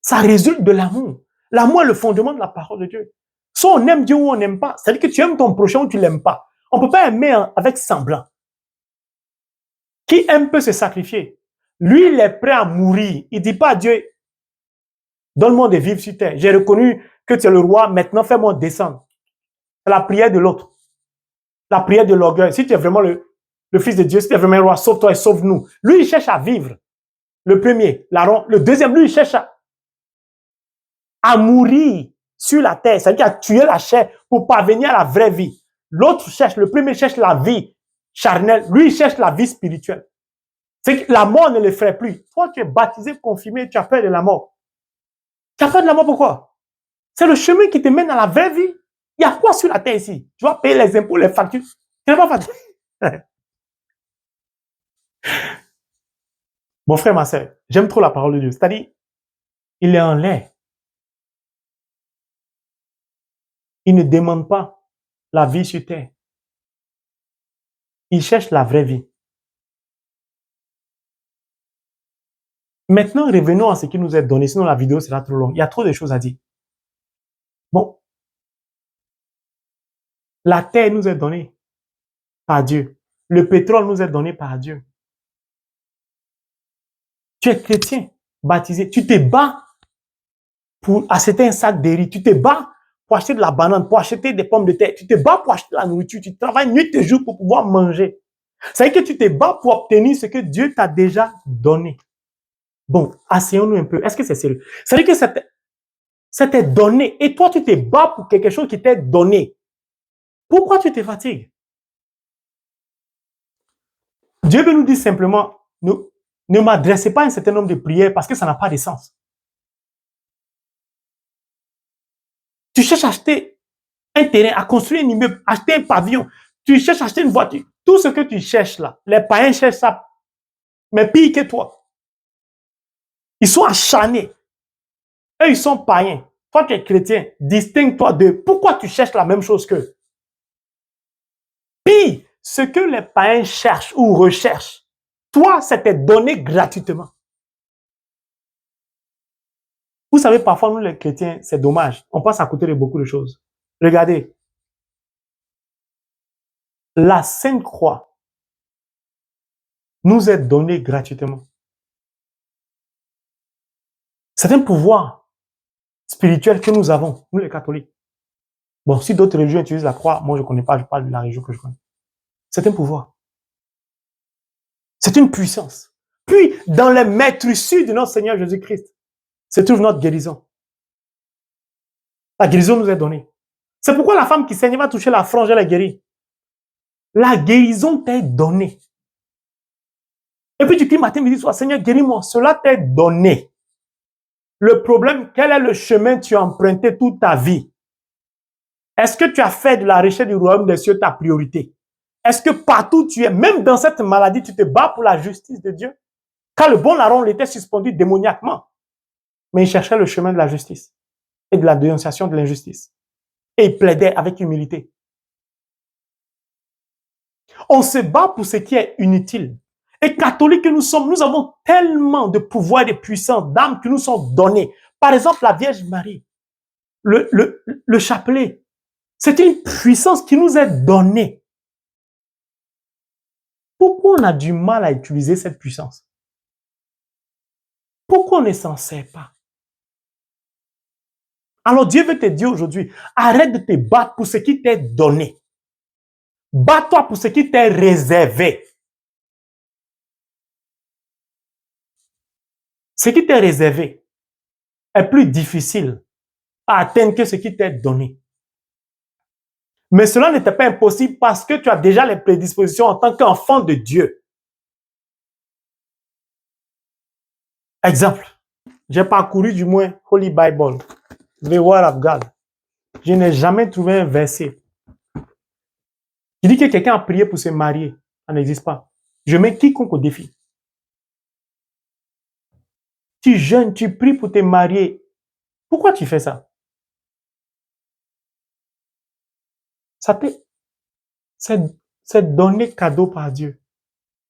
ça résulte de l'amour. L'amour est le fondement de la parole de Dieu. Soit on aime Dieu ou on n'aime pas. C'est-à-dire que tu aimes ton prochain ou tu ne l'aimes pas. On ne peut pas aimer avec semblant. Qui aime peut se sacrifier. Lui, il est prêt à mourir. Il ne dit pas à Dieu, donne-moi de vivre sur terre. J'ai reconnu que tu es le roi, maintenant fais-moi descendre. C'est la prière de l'autre. La prière de l'orgueil. Si tu es vraiment le Fils de Dieu, si tu es vraiment le roi, sauve-toi et sauve-nous. Lui, il cherche à vivre. Le premier, Larron. Le deuxième, lui, il cherche à mourir sur la terre. C'est-à-dire à tuer la chair pour parvenir à la vraie vie. L'autre cherche, le premier cherche la vie charnelle. Lui, il cherche la vie spirituelle. C'est que la mort ne le ferait plus. Toi, tu es baptisé, confirmé, tu as peur de la mort. Tu as peur de la mort, pourquoi? C'est le chemin qui te mène à la vraie vie. Il y a quoi sur la terre ici? Tu vas payer les impôts, les factures. Tu n'es pas fatigué. Mon frère, ma soeur, j'aime trop la parole de Dieu. C'est-à-dire, il est en l'air. Il ne demande pas la vie sur terre. Il cherche la vraie vie. Maintenant, revenons à ce qui nous est donné, sinon la vidéo sera trop longue. Il y a trop de choses à dire. Bon. La terre nous est donnée par Dieu. Le pétrole nous est donné par Dieu. Tu es chrétien, baptisé. Tu te bats pour acheter un sac de riz. Tu te bats pour acheter de la banane, pour acheter des pommes de terre. Tu te bats pour acheter de la nourriture. Tu travailles nuit et jour pour pouvoir manger. C'est-à-dire que tu te bats pour obtenir ce que Dieu t'a déjà donné. Bon, asseyons-nous un peu. Est-ce que c'est sérieux? C'est-à-dire que ça t'est donné. Et toi, tu te bats pour quelque chose qui t'est donné. Pourquoi tu te fatigues? Dieu veut nous dire simplement, ne m'adressez pas à un certain nombre de prières parce que ça n'a pas de sens. Tu cherches à acheter un terrain, à construire un immeuble, acheter un pavillon. Tu cherches à acheter une voiture. Tout ce que tu cherches là, les païens cherchent ça, mais pire que toi. Ils sont acharnés. Eux, ils sont païens. Toi, tu es chrétien. Distingue-toi d'eux. Pourquoi tu cherches la même chose qu'eux? Pire, ce que les païens cherchent ou recherchent, toi, c'était donné gratuitement. Vous savez, parfois, nous, les chrétiens, c'est dommage. On passe à côté de beaucoup de choses. Regardez. La Sainte Croix nous est donnée gratuitement. C'est un pouvoir spirituel que nous avons, nous les catholiques. Bon, si d'autres religions utilisent la croix, moi je ne connais pas, je parle de la religion que je connais. C'est un pouvoir. C'est une puissance. Puis, dans les maîtresses de notre Seigneur Jésus-Christ, se trouve notre guérison. La guérison nous est donnée. C'est pourquoi la femme qui saigne va toucher la frange, elle est guérie. La guérison t'est donnée. Et puis tu cries matin, midi, soir, Seigneur, guéris-moi. Cela t'est donné. Le problème, quel est le chemin que tu as emprunté toute ta vie? Est-ce que tu as fait de la recherche du royaume des cieux ta priorité? Est-ce que partout où tu es, même dans cette maladie, tu te bats pour la justice de Dieu? Quand le bon larron l'était suspendu démoniaquement, mais il cherchait le chemin de la justice et de la dénonciation de l'injustice. Et il plaidait avec humilité. On se bat pour ce qui est inutile. Et catholiques que nous sommes, nous avons tellement de pouvoir et de puissance, d'âmes qui nous sont données. Par exemple, la Vierge Marie, le chapelet, c'est une puissance qui nous est donnée. Pourquoi on a du mal à utiliser cette puissance? Pourquoi on ne s'en sert pas? Alors Dieu veut te dire aujourd'hui, arrête de te battre pour ce qui t'est donné. Bats-toi pour ce qui t'est réservé. Ce qui t'est réservé est plus difficile à atteindre que ce qui t'est donné. Mais cela n'était pas impossible parce que tu as déjà les prédispositions en tant qu'enfant de Dieu. Exemple, j'ai parcouru du moins Holy Bible, the Word of God. Je n'ai jamais trouvé un verset qui dit que quelqu'un a prié pour se marier. Ça n'existe pas. Je mets quiconque au défi. Tu jeûnes, tu pries pour te marier. Pourquoi tu fais ça? C'est donné cadeau par Dieu.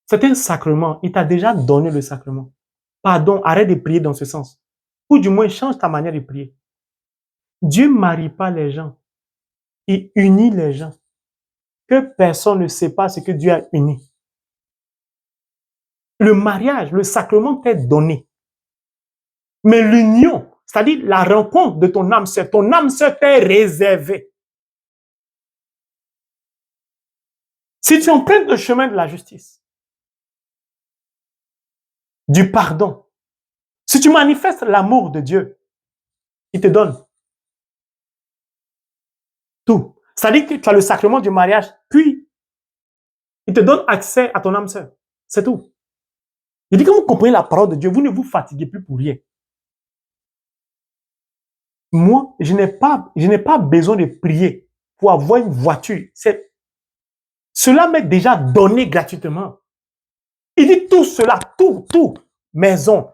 C'est un sacrement. Il t'a déjà donné le sacrement. Pardon, arrête de prier dans ce sens. Ou du moins, change ta manière de prier. Dieu ne marie pas les gens. Il unit les gens. Que personne ne sait pas ce que Dieu a uni. Le mariage, le sacrement t'est donné. Mais l'union, c'est-à-dire la rencontre de ton âme sœur t'est réservée. Si tu empruntes le chemin de la justice, du pardon, si tu manifestes l'amour de Dieu, il te donne tout. C'est-à-dire que tu as le sacrement du mariage, puis il te donne accès à ton âme sœur. C'est tout. Il dit que vous comprenez la parole de Dieu, vous ne vous fatiguez plus pour rien. Moi, je n'ai pas besoin de prier pour avoir une voiture. Cela m'est déjà donné gratuitement. Il dit tout cela, tout, maison,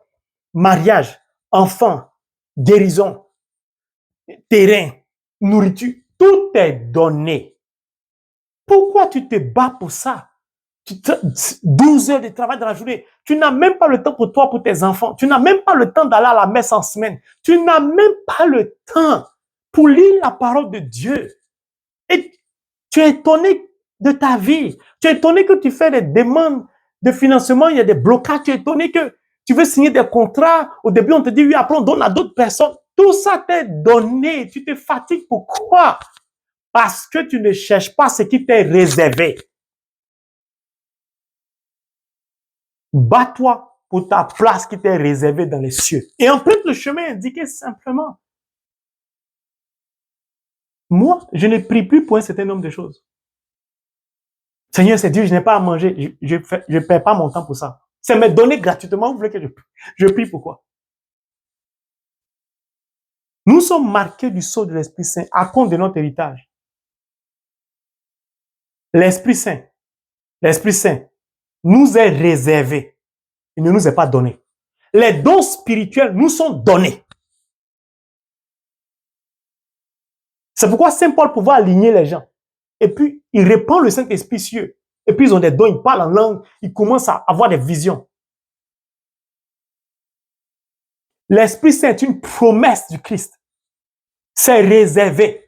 mariage, enfant, guérison, terrain, nourriture, tout est donné. Pourquoi tu te bats pour ça? 12 heures de travail dans la journée. Tu n'as même pas le temps pour toi, pour tes enfants. Tu n'as même pas le temps d'aller à la messe en semaine. Tu n'as même pas le temps pour lire la parole de Dieu. Et tu es étonné de ta vie. Tu es étonné que tu fais des demandes de financement, il y a des blocages. Tu es étonné que tu veux signer des contrats. Au début, on te dit oui, après on donne à d'autres personnes. Tout ça t'est donné. Tu te fatigues. Pourquoi? Parce que tu ne cherches pas ce qui t'est réservé. Bats-toi pour ta place qui t'est réservée dans les cieux. Et emprunte le chemin indiqué simplement. Moi, je ne prie plus pour un certain nombre de choses. Seigneur, c'est Dieu, je n'ai pas à manger. Je ne perds pas mon temps pour ça. C'est me donner gratuitement. Vous voulez que je prie pourquoi? Nous sommes marqués du sceau de l'Esprit Saint à compte de notre héritage. L'Esprit Saint nous est réservé. Il ne nous est pas donné. Les dons spirituels nous sont donnés. C'est pourquoi Saint Paul pouvait aligner les gens. Et puis, il répand le Saint-Esprit sur eux. Et puis, ils ont des dons, ils parlent en langue, ils commencent à avoir des visions. L'Esprit Saint est une promesse du Christ. C'est réservé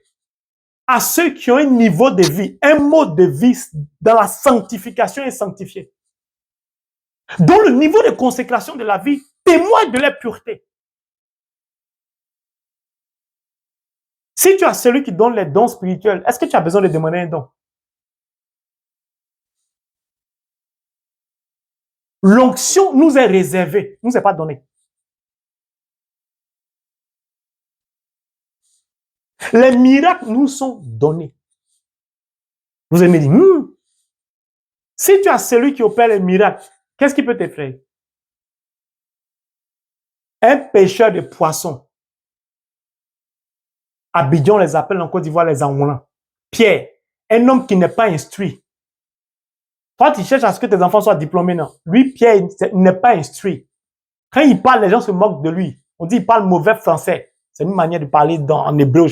à ceux qui ont un niveau de vie, un mode de vie dans la sanctification et sanctifié. Dont le niveau de consécration de la vie témoigne de leur pureté. Si tu as celui qui donne les dons spirituels, est-ce que tu as besoin de demander un don? L'onction nous est réservée, nous est pas donnée. Les miracles nous sont donnés. Vous allez me dire, si tu as celui qui opère les miracles, qu'est-ce qui peut t'effrayer? Un pêcheur de poissons. Abidjan les appelle en Côte d'Ivoire les Angoulans. Pierre, un homme qui n'est pas instruit. Toi, tu cherches à ce que tes enfants soient diplômés, non. Lui, Pierre, il n'est pas instruit. Quand il parle, les gens se moquent de lui. On dit qu'il parle mauvais français. C'est une manière de parler en hébreu.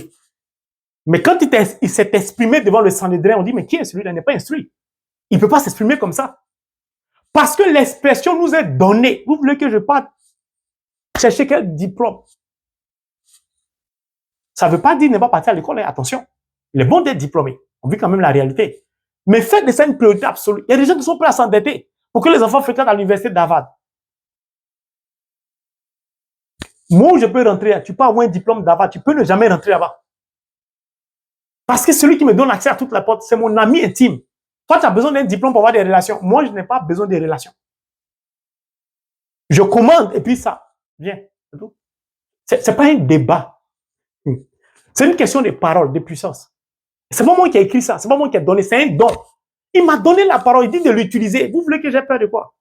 Mais quand il s'est exprimé devant le Sanhédrin, on dit, mais qui est celui-là? Il n'est pas instruit. Il ne peut pas s'exprimer comme ça. Parce que l'expression nous est donnée. Vous voulez que je parte chercher quel diplôme? Ça ne veut pas dire ne pas partir à l'école. Attention, il est bon d'être diplômé. On vit quand même la réalité. Mais faites de ça une priorité absolue. Il y a des gens qui sont prêts à s'endetter pour que les enfants fréquentent à l'université d'Harvard. Moi, je peux rentrer, tu peux avoir un diplôme d'Harvard, tu peux ne jamais rentrer là-bas. Parce que celui qui me donne accès à toute la porte, c'est mon ami intime. Toi, tu as besoin d'un diplôme pour avoir des relations. Moi, je n'ai pas besoin des relations. Je commande et puis ça vient. C'est pas un débat. C'est une question de parole, de puissance. C'est pas moi qui ai écrit ça, c'est pas moi qui ai donné, c'est un don. Il m'a donné la parole, il dit de l'utiliser. Vous voulez que j'ai peur de quoi?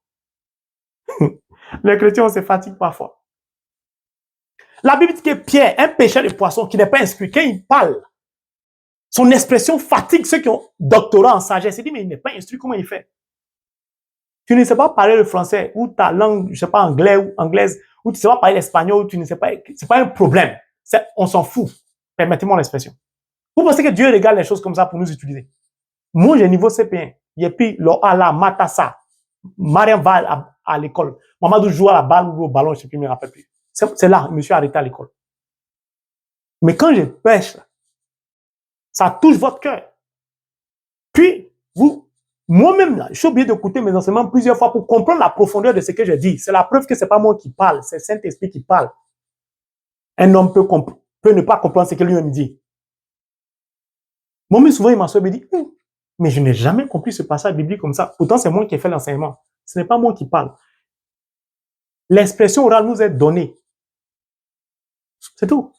Les chrétiens, on se fatigue parfois. La Bible dit que Pierre, un pêcheur de poissons qui n'est pas instruit, quand il parle, son expression fatigue ceux qui ont doctorat en sagesse. Il dit, mais il n'est pas instruit, comment il fait? Tu ne sais pas parler le français, ou ta langue, je ne sais pas, anglais ou anglaise, ou tu ne sais pas parler l'espagnol, ou tu ne sais pas, c'est pas un problème. On s'en fout. Permettez-moi l'expression. Vous pensez que Dieu regarde les choses comme ça pour nous utiliser? Moi, j'ai niveau CP1. Et puis, Allah, Matassa, Mariam va à l'école. Mamadou joue à la balle ou au ballon, je ne sais plus, je ne me rappelle plus. C'est là, je me suis arrêté à l'école. Mais quand je pêche, ça touche votre cœur. Puis, moi-même, là, je suis obligé d'écouter mes enseignements plusieurs fois pour comprendre la profondeur de ce que je dis. C'est la preuve que ce n'est pas moi qui parle, c'est le Saint-Esprit qui parle. Un homme peut ne pas comprendre ce que lui-même dit. Moi-même, souvent, il m'assoit et me dit, mais je n'ai jamais compris ce passage biblique comme ça. Pourtant, c'est moi qui ai fait l'enseignement. Ce n'est pas moi qui parle. L'expression orale nous est donnée. C'est tout.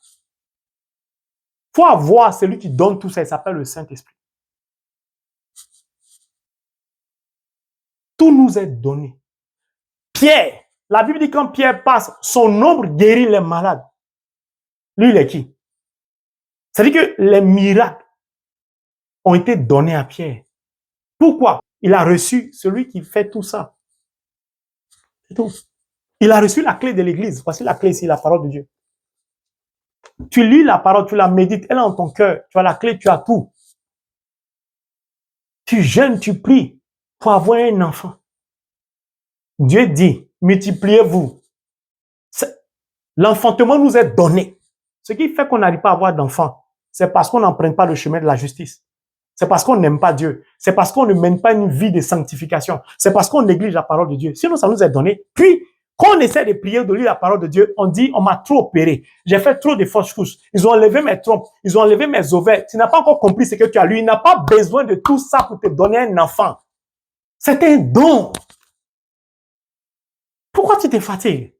Il faut avoir celui qui donne tout ça. Il s'appelle le Saint-Esprit. Tout nous est donné. Pierre, la Bible dit quand Pierre passe, son ombre guérit les malades. Lui, il est qui? C'est-à-dire que les miracles ont été donnés à Pierre. Pourquoi? Il a reçu celui qui fait tout ça. C'est tout. Il a reçu la clé de l'église. Voici la clé ici, la parole de Dieu. Tu lis la parole, tu la médites, elle est en ton cœur. Tu as la clé, tu as tout. Tu jeûnes, tu pries pour avoir un enfant. Dieu dit, multipliez-vous. L'enfantement nous est donné. Ce qui fait qu'on n'arrive pas à avoir d'enfants, c'est parce qu'on n'emprunte pas le chemin de la justice. C'est parce qu'on n'aime pas Dieu. C'est parce qu'on ne mène pas une vie de sanctification. C'est parce qu'on néglige la parole de Dieu. Sinon, ça nous est donné. Puis, quand on essaie de prier, de lire la parole de Dieu, on dit, on m'a trop opéré. J'ai fait trop de fausses couches. Ils ont enlevé mes trompes. Ils ont enlevé mes ovaires. Tu n'as pas encore compris ce que tu as lu. Il n'a pas besoin de tout ça pour te donner un enfant. C'est un don. Pourquoi tu te fatigues?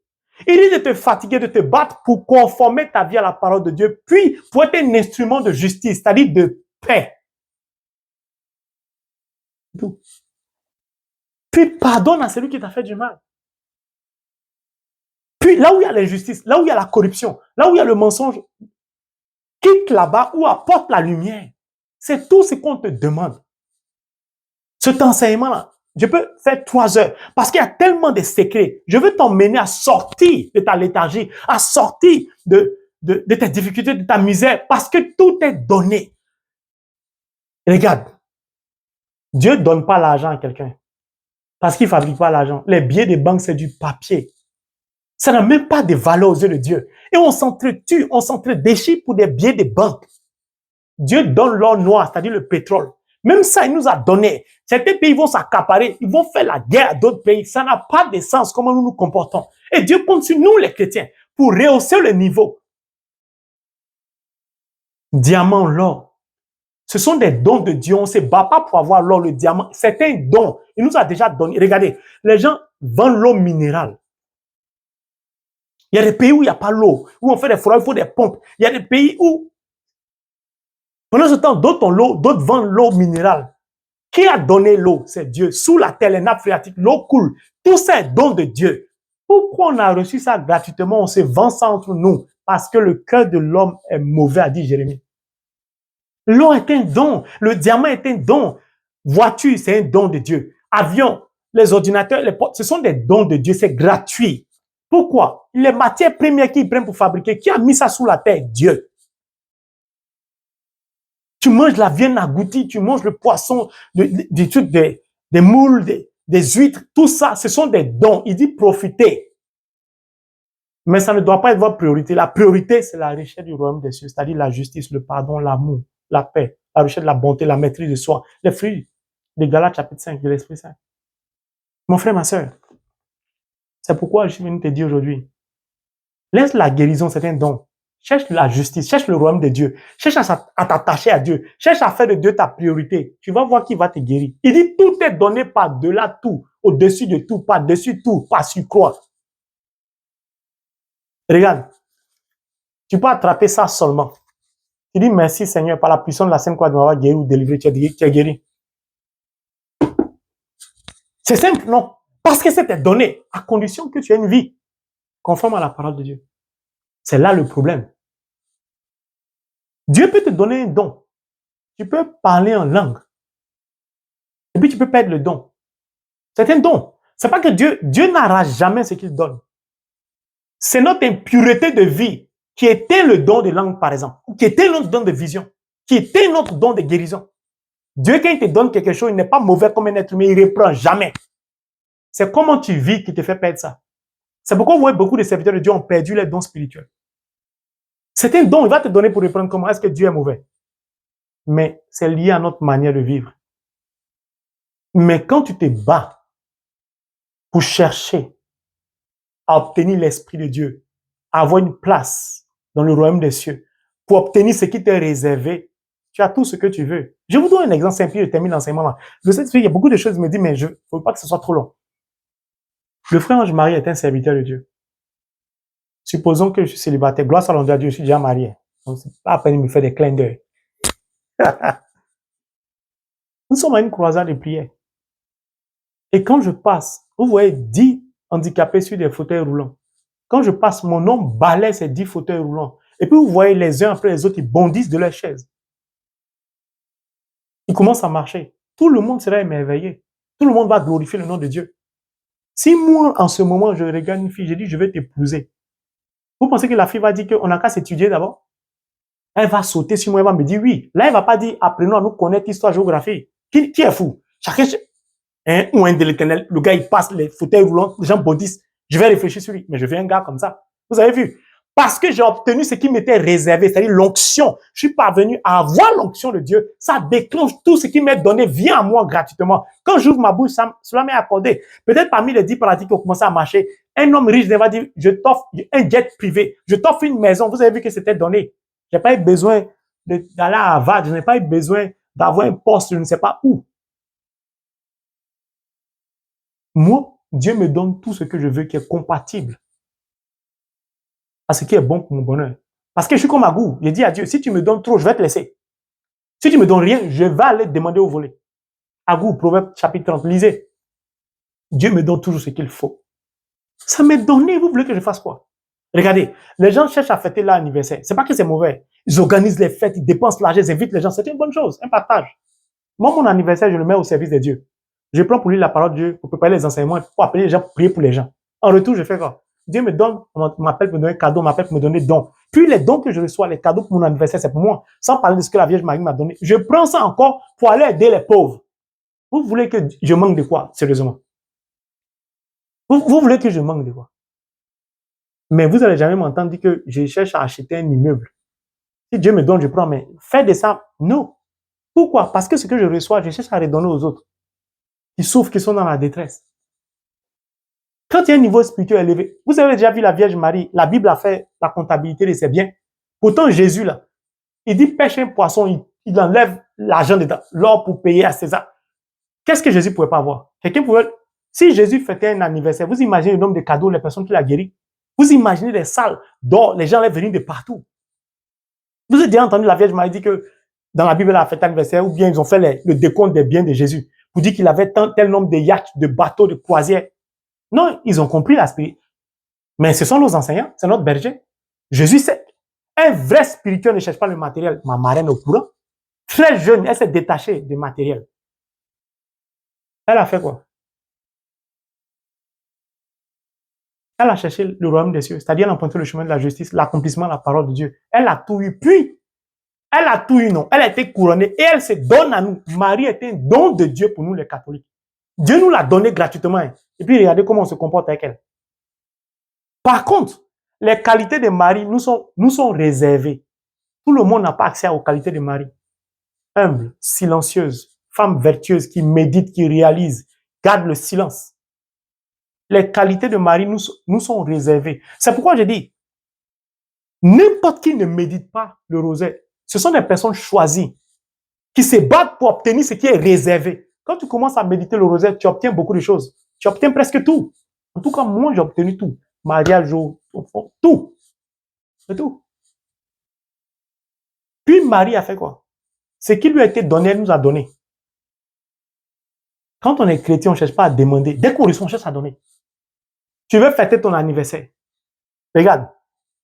Il dit de te fatiguer, de te battre pour conformer ta vie à la parole de Dieu, puis pour être un instrument de justice, c'est-à-dire de paix. Tout. Puis pardonne à celui qui t'a fait du mal. Puis là où il y a l'injustice, là où il y a la corruption, là où il y a le mensonge, quitte là-bas ou apporte la lumière. C'est tout ce qu'on te demande. Cet enseignement-là, je peux faire 3 heures parce qu'il y a tellement de secrets. Je veux t'emmener à sortir de ta léthargie, à sortir de tes difficultés, de ta misère, parce que tout est donné. Regarde, Dieu ne donne pas l'argent à quelqu'un parce qu'il ne fabrique pas l'argent. Les billets de banque, c'est du papier. Ça n'a même pas de valeur aux yeux de Dieu. Et on s'entretue, on s'entre-déchire pour des billets de banque. Dieu donne l'or noir, c'est-à-dire le pétrole. Même ça, il nous a donné. Certains pays vont s'accaparer, ils vont faire la guerre à d'autres pays. Ça n'a pas de sens comment nous nous comportons. Et Dieu compte sur nous, les chrétiens, pour rehausser le niveau. Diamant, l'or. Ce sont des dons de Dieu. On ne se bat pas pour avoir l'or, le diamant. C'est un don. Il nous a déjà donné. Regardez, les gens vendent l'eau minérale. Il y a des pays où il n'y a pas l'eau, où on fait des forêts, il faut des pompes. Il y a des pays où, pendant ce temps, d'autres ont l'eau, d'autres vendent l'eau minérale. Qui a donné l'eau? C'est Dieu. Sous la terre, les nappes phréatiques, l'eau coule. Tout ça est don de Dieu. Pourquoi on a reçu ça gratuitement? On se vend ça entre nous. Parce que le cœur de l'homme est mauvais, a dit Jérémie. L'or est un don. Le diamant est un don. Voiture, c'est un don de Dieu. Avion, les ordinateurs, les portes, ce sont des dons de Dieu. C'est gratuit. Pourquoi? Les matières premières qu'ils prennent pour fabriquer, qui a mis ça sous la terre? Dieu. Tu manges la viande agoutie, tu manges le poisson, des trucs, des moules, des huîtres, tout ça, ce sont des dons. Il dit profiter. Mais ça ne doit pas être votre priorité. La priorité, c'est la richesse du royaume des cieux, c'est-à-dire la justice, le pardon, l'amour, la paix, la richesse de la bonté, la maîtrise de soi, les fruits de Galates chapitre 5 de l'Esprit Saint. Mon frère, ma sœur, c'est pourquoi je suis venu te dire aujourd'hui, laisse la guérison, c'est un don. Cherche la justice, cherche le royaume de Dieu, cherche à t'attacher à Dieu, cherche à faire de Dieu ta priorité. Tu vas voir qui va te guérir. Il dit, tout est donné par-delà tout, au-dessus de tout, par-dessus tout, par-sur quoi. Regarde, tu peux attraper ça seulement. Tu dis, merci Seigneur, par la puissance de la Sainte Croix de m'avoir guéri ou délivré, tu es guéri. C'est simple, non? Parce que c'était donné, à condition que tu aies une vie conforme à la parole de Dieu. C'est là le problème. Dieu peut te donner un don. Tu peux parler en langue. Et puis tu peux perdre le don. C'est un don. C'est pas que Dieu n'aura jamais ce qu'il donne. C'est notre impureté de vie qui était le don de langue, par exemple, ou qui était notre don de vision, qui était notre don de guérison. Dieu, quand il te donne quelque chose, il n'est pas mauvais comme un être humain, il ne reprend jamais. C'est comment tu vis qui te fait perdre ça. C'est pourquoi vous voyez beaucoup de serviteurs de Dieu ont perdu les dons spirituels. C'est un don, il va te donner pour reprendre comment. Est-ce que Dieu est mauvais? Mais c'est lié à notre manière de vivre. Mais quand tu te bats pour chercher à obtenir l'Esprit de Dieu, à avoir une place dans le royaume des cieux, pour obtenir ce qui t'est réservé, tu as tout ce que tu veux. Je vous donne un exemple simple, je termine l'enseignement là. Je sais qu'il y a beaucoup de choses, je me dis, mais je ne veux pas que ce soit trop long. Le frère Ange-Marie est un serviteur de Dieu. Supposons que je suis célibataire. Gloire à Dieu, je suis déjà marié. Donc, c'est pas à peine de me faire des clins d'œil. Nous sommes à une croisade de prière. Et quand je passe, vous voyez 10 handicapés sur des fauteuils roulants. Quand je passe, mon nom balaie ces 10 fauteuils roulants. Et puis vous voyez les uns après les autres, ils bondissent de leur chaise. Ils commencent à marcher. Tout le monde sera émerveillé. Tout le monde va glorifier le nom de Dieu. Si moi, en ce moment, je regarde une fille, je dis, je vais t'épouser. Vous pensez que la fille va dire qu'on n'a qu'à s'étudier d'abord? Elle va sauter sur moi, elle va me dire oui. Là, elle va pas dire, apprenons à nous connaître histoire, géographie. Qui est fou? Chacun, ou un de l'éternel, le gars, il passe les fauteuils roulants, les gens bondissent. Je vais réfléchir sur lui. Mais je veux un gars comme ça. Vous avez vu? Parce que j'ai obtenu ce qui m'était réservé, c'est-à-dire l'onction. Je suis parvenu à avoir l'onction de Dieu. Ça déclenche tout ce qui m'est donné, vient à moi gratuitement. Quand j'ouvre ma bouche, cela m'est accordé. Peut-être parmi les 10 pratiques qui ont commencé à marcher, un homme riche va dire, je t'offre un jet privé, je t'offre une maison. Vous avez vu que c'était donné. Je n'ai pas eu besoin d'aller à Harvard, je n'ai pas eu besoin d'avoir un poste, je ne sais pas où. Moi, Dieu me donne tout ce que je veux qui est compatible à ce qui est bon pour mon bonheur. Parce que je suis comme à goût. J'ai dit à Dieu, si tu me donnes trop, je vais te laisser. Si tu me donnes rien, je vais aller te demander au volet. À goût, Proverbe chapitre 30, lisez. Dieu me donne toujours ce qu'il faut. Ça m'est donné, vous voulez que je fasse quoi? Regardez, les gens cherchent à fêter leur anniversaire. C'est pas que c'est mauvais. Ils organisent les fêtes, ils dépensent l'argent, ils invitent les gens. C'est une bonne chose, un partage. Moi, mon anniversaire, je le mets au service de Dieu. Je prends pour lui la parole de Dieu, pour préparer les enseignements, pour appeler les gens, pour prier pour les gens. En retour, je fais quoi? Dieu me donne, m'appelle pour me donner un cadeau, m'appelle pour me donner des dons. Puis les dons que je reçois, les cadeaux pour mon anniversaire, c'est pour moi. Sans parler de ce que la Vierge Marie m'a donné. Je prends ça encore pour aller aider les pauvres. Vous voulez que je manque de quoi, sérieusement? Vous voulez que je manque de quoi? Mais vous n'allez jamais m'entendre dire que je cherche à acheter un immeuble. Si Dieu me donne, je prends, mais faites de ça, non. Pourquoi? Parce que ce que je reçois, je cherche à redonner aux autres qui souffrent, qui sont dans la détresse. Quand il y a un niveau spirituel élevé, vous avez déjà vu la Vierge Marie, la Bible a fait la comptabilité de ses biens. Pourtant, Jésus, là, il dit pêche un poisson, il enlève l'argent dedans, l'or pour payer à César. Qu'est-ce que Jésus ne pouvait pas avoir? Quelqu'un pouvait, si Jésus fêtait un anniversaire, vous imaginez le nombre de cadeaux, les personnes qu'il a guéries. Vous imaginez les salles d'or, les gens allaient venir de partout. Vous avez déjà entendu la Vierge Marie dire que dans la Bible, elle a fait un anniversaire, ou bien ils ont fait le décompte des biens de Jésus, pour dire qu'il avait tel nombre de yachts, de bateaux, de croisières. Non, ils ont compris l'aspect. Mais ce sont nos enseignants, c'est notre berger. Jésus sait. Un vrai spirituel ne cherche pas le matériel. Ma marraine au courant. Très jeune, elle s'est détachée du matériel. Elle a fait quoi? Elle a cherché le royaume des cieux, c'est-à-dire elle a emprunté le chemin de la justice, l'accomplissement de la parole de Dieu. Elle a tout eu. Puis, elle a tout eu, non. Elle a été couronnée et elle se donne à nous. Marie était un don de Dieu pour nous, les catholiques. Dieu nous l'a donné gratuitement. Et puis, regardez comment on se comporte avec elle. Par contre, les qualités de Marie nous sont réservées. Tout le monde n'a pas accès aux qualités de Marie. Humble, silencieuse, femme vertueuse qui médite, qui réalise, garde le silence. Les qualités de Marie nous sont réservées. C'est pourquoi je dis, n'importe qui ne médite pas le rosaire. Ce sont des personnes choisies qui se battent pour obtenir ce qui est réservé. Quand tu commences à méditer le rosaire, tu obtiens beaucoup de choses. Tu obtiens presque tout. En tout cas, moi, j'ai obtenu tout. Mariage, tout. C'est tout. Puis Marie a fait quoi? Ce qui lui a été donné, elle nous a donné. Quand on est chrétien, on ne cherche pas à demander. Dès qu'on reçoit, on cherche à donner. Tu veux fêter ton anniversaire. Regarde,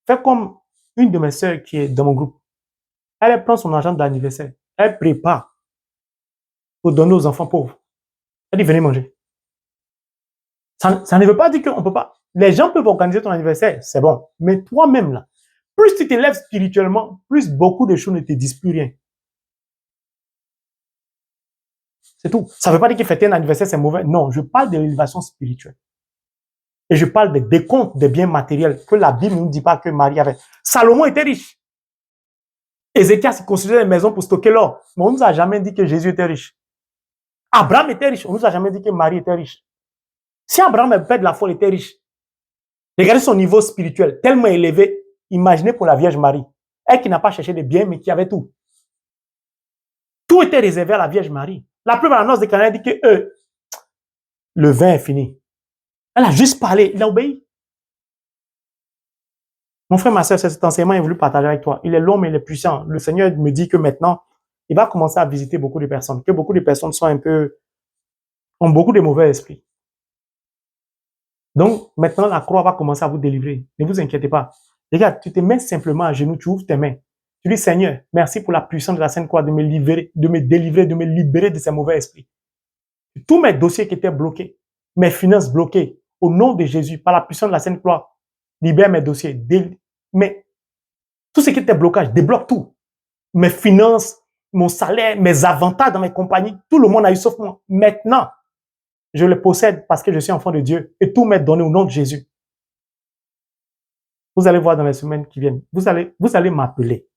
fais comme une de mes sœurs qui est dans mon groupe. Elle prend son argent d'anniversaire. Elle prépare pour donner aux enfants pauvres. Elle dit, venez manger. Ça ne veut pas dire qu'on ne peut pas. Les gens peuvent organiser ton anniversaire, c'est bon. Mais toi-même, là, plus tu t'élèves spirituellement, plus beaucoup de choses ne te disent plus rien. C'est tout. Ça ne veut pas dire que fêter un anniversaire, c'est mauvais. Non, je parle de l'élévation spirituelle. Et je parle des décomptes des biens matériels que la Bible ne nous dit pas que Marie avait. Salomon était riche. Ézéchias construisait des maisons pour stocker l'or. Mais on ne nous a jamais dit que Jésus était riche. Abraham était riche. On ne nous a jamais dit que Marie était riche. Si Abraham, le père de la foi, était riche, regardez son niveau spirituel, tellement élevé. Imaginez pour la Vierge Marie. Elle qui n'a pas cherché de biens, mais qui avait tout. Tout était réservé à la Vierge Marie. La preuve à la noce de Cana dit que le vin est fini. Elle a juste parlé, il a obéi. Mon frère, ma soeur, cet enseignement, il a voulu partager avec toi. Il est long, mais il est puissant. Le Seigneur me dit que maintenant, il va commencer à visiter beaucoup de personnes, que beaucoup de personnes ont beaucoup de mauvais esprits. Donc, maintenant, la croix va commencer à vous délivrer. Ne vous inquiétez pas. Regarde, tu te mets simplement à genoux, tu ouvres tes mains. Tu dis, Seigneur, merci pour la puissance de la Sainte Croix de me libérer, de me délivrer, de me libérer de ces mauvais esprits. Tous mes dossiers qui étaient bloqués, mes finances bloquées, au nom de Jésus, par la puissance de la Sainte Croix, libère mes dossiers. Mais tout ce qui était blocage, débloque tout. Mes finances, mon salaire, mes avantages dans mes compagnies, tout le monde a eu sauf moi. Maintenant, je le possède parce que je suis enfant de Dieu et tout m'est donné au nom de Jésus. Vous allez voir dans les semaines qui viennent. Vous allez m'appeler.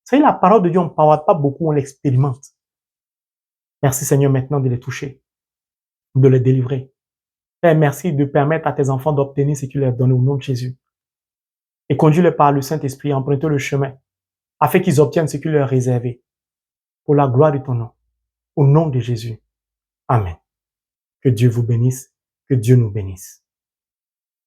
C'est la parole de Dieu, on ne parle pas beaucoup, on l'expérimente. Merci Seigneur maintenant de les toucher, de les délivrer. Père, merci de permettre à tes enfants d'obtenir ce qu'il leur a donné au nom de Jésus. Et conduis-les par le Saint-Esprit, emprunte le chemin, afin qu'ils obtiennent ce qu'il leur est réservé. Pour la gloire de ton nom. Au nom de Jésus. Amen. Que Dieu vous bénisse, que Dieu nous bénisse.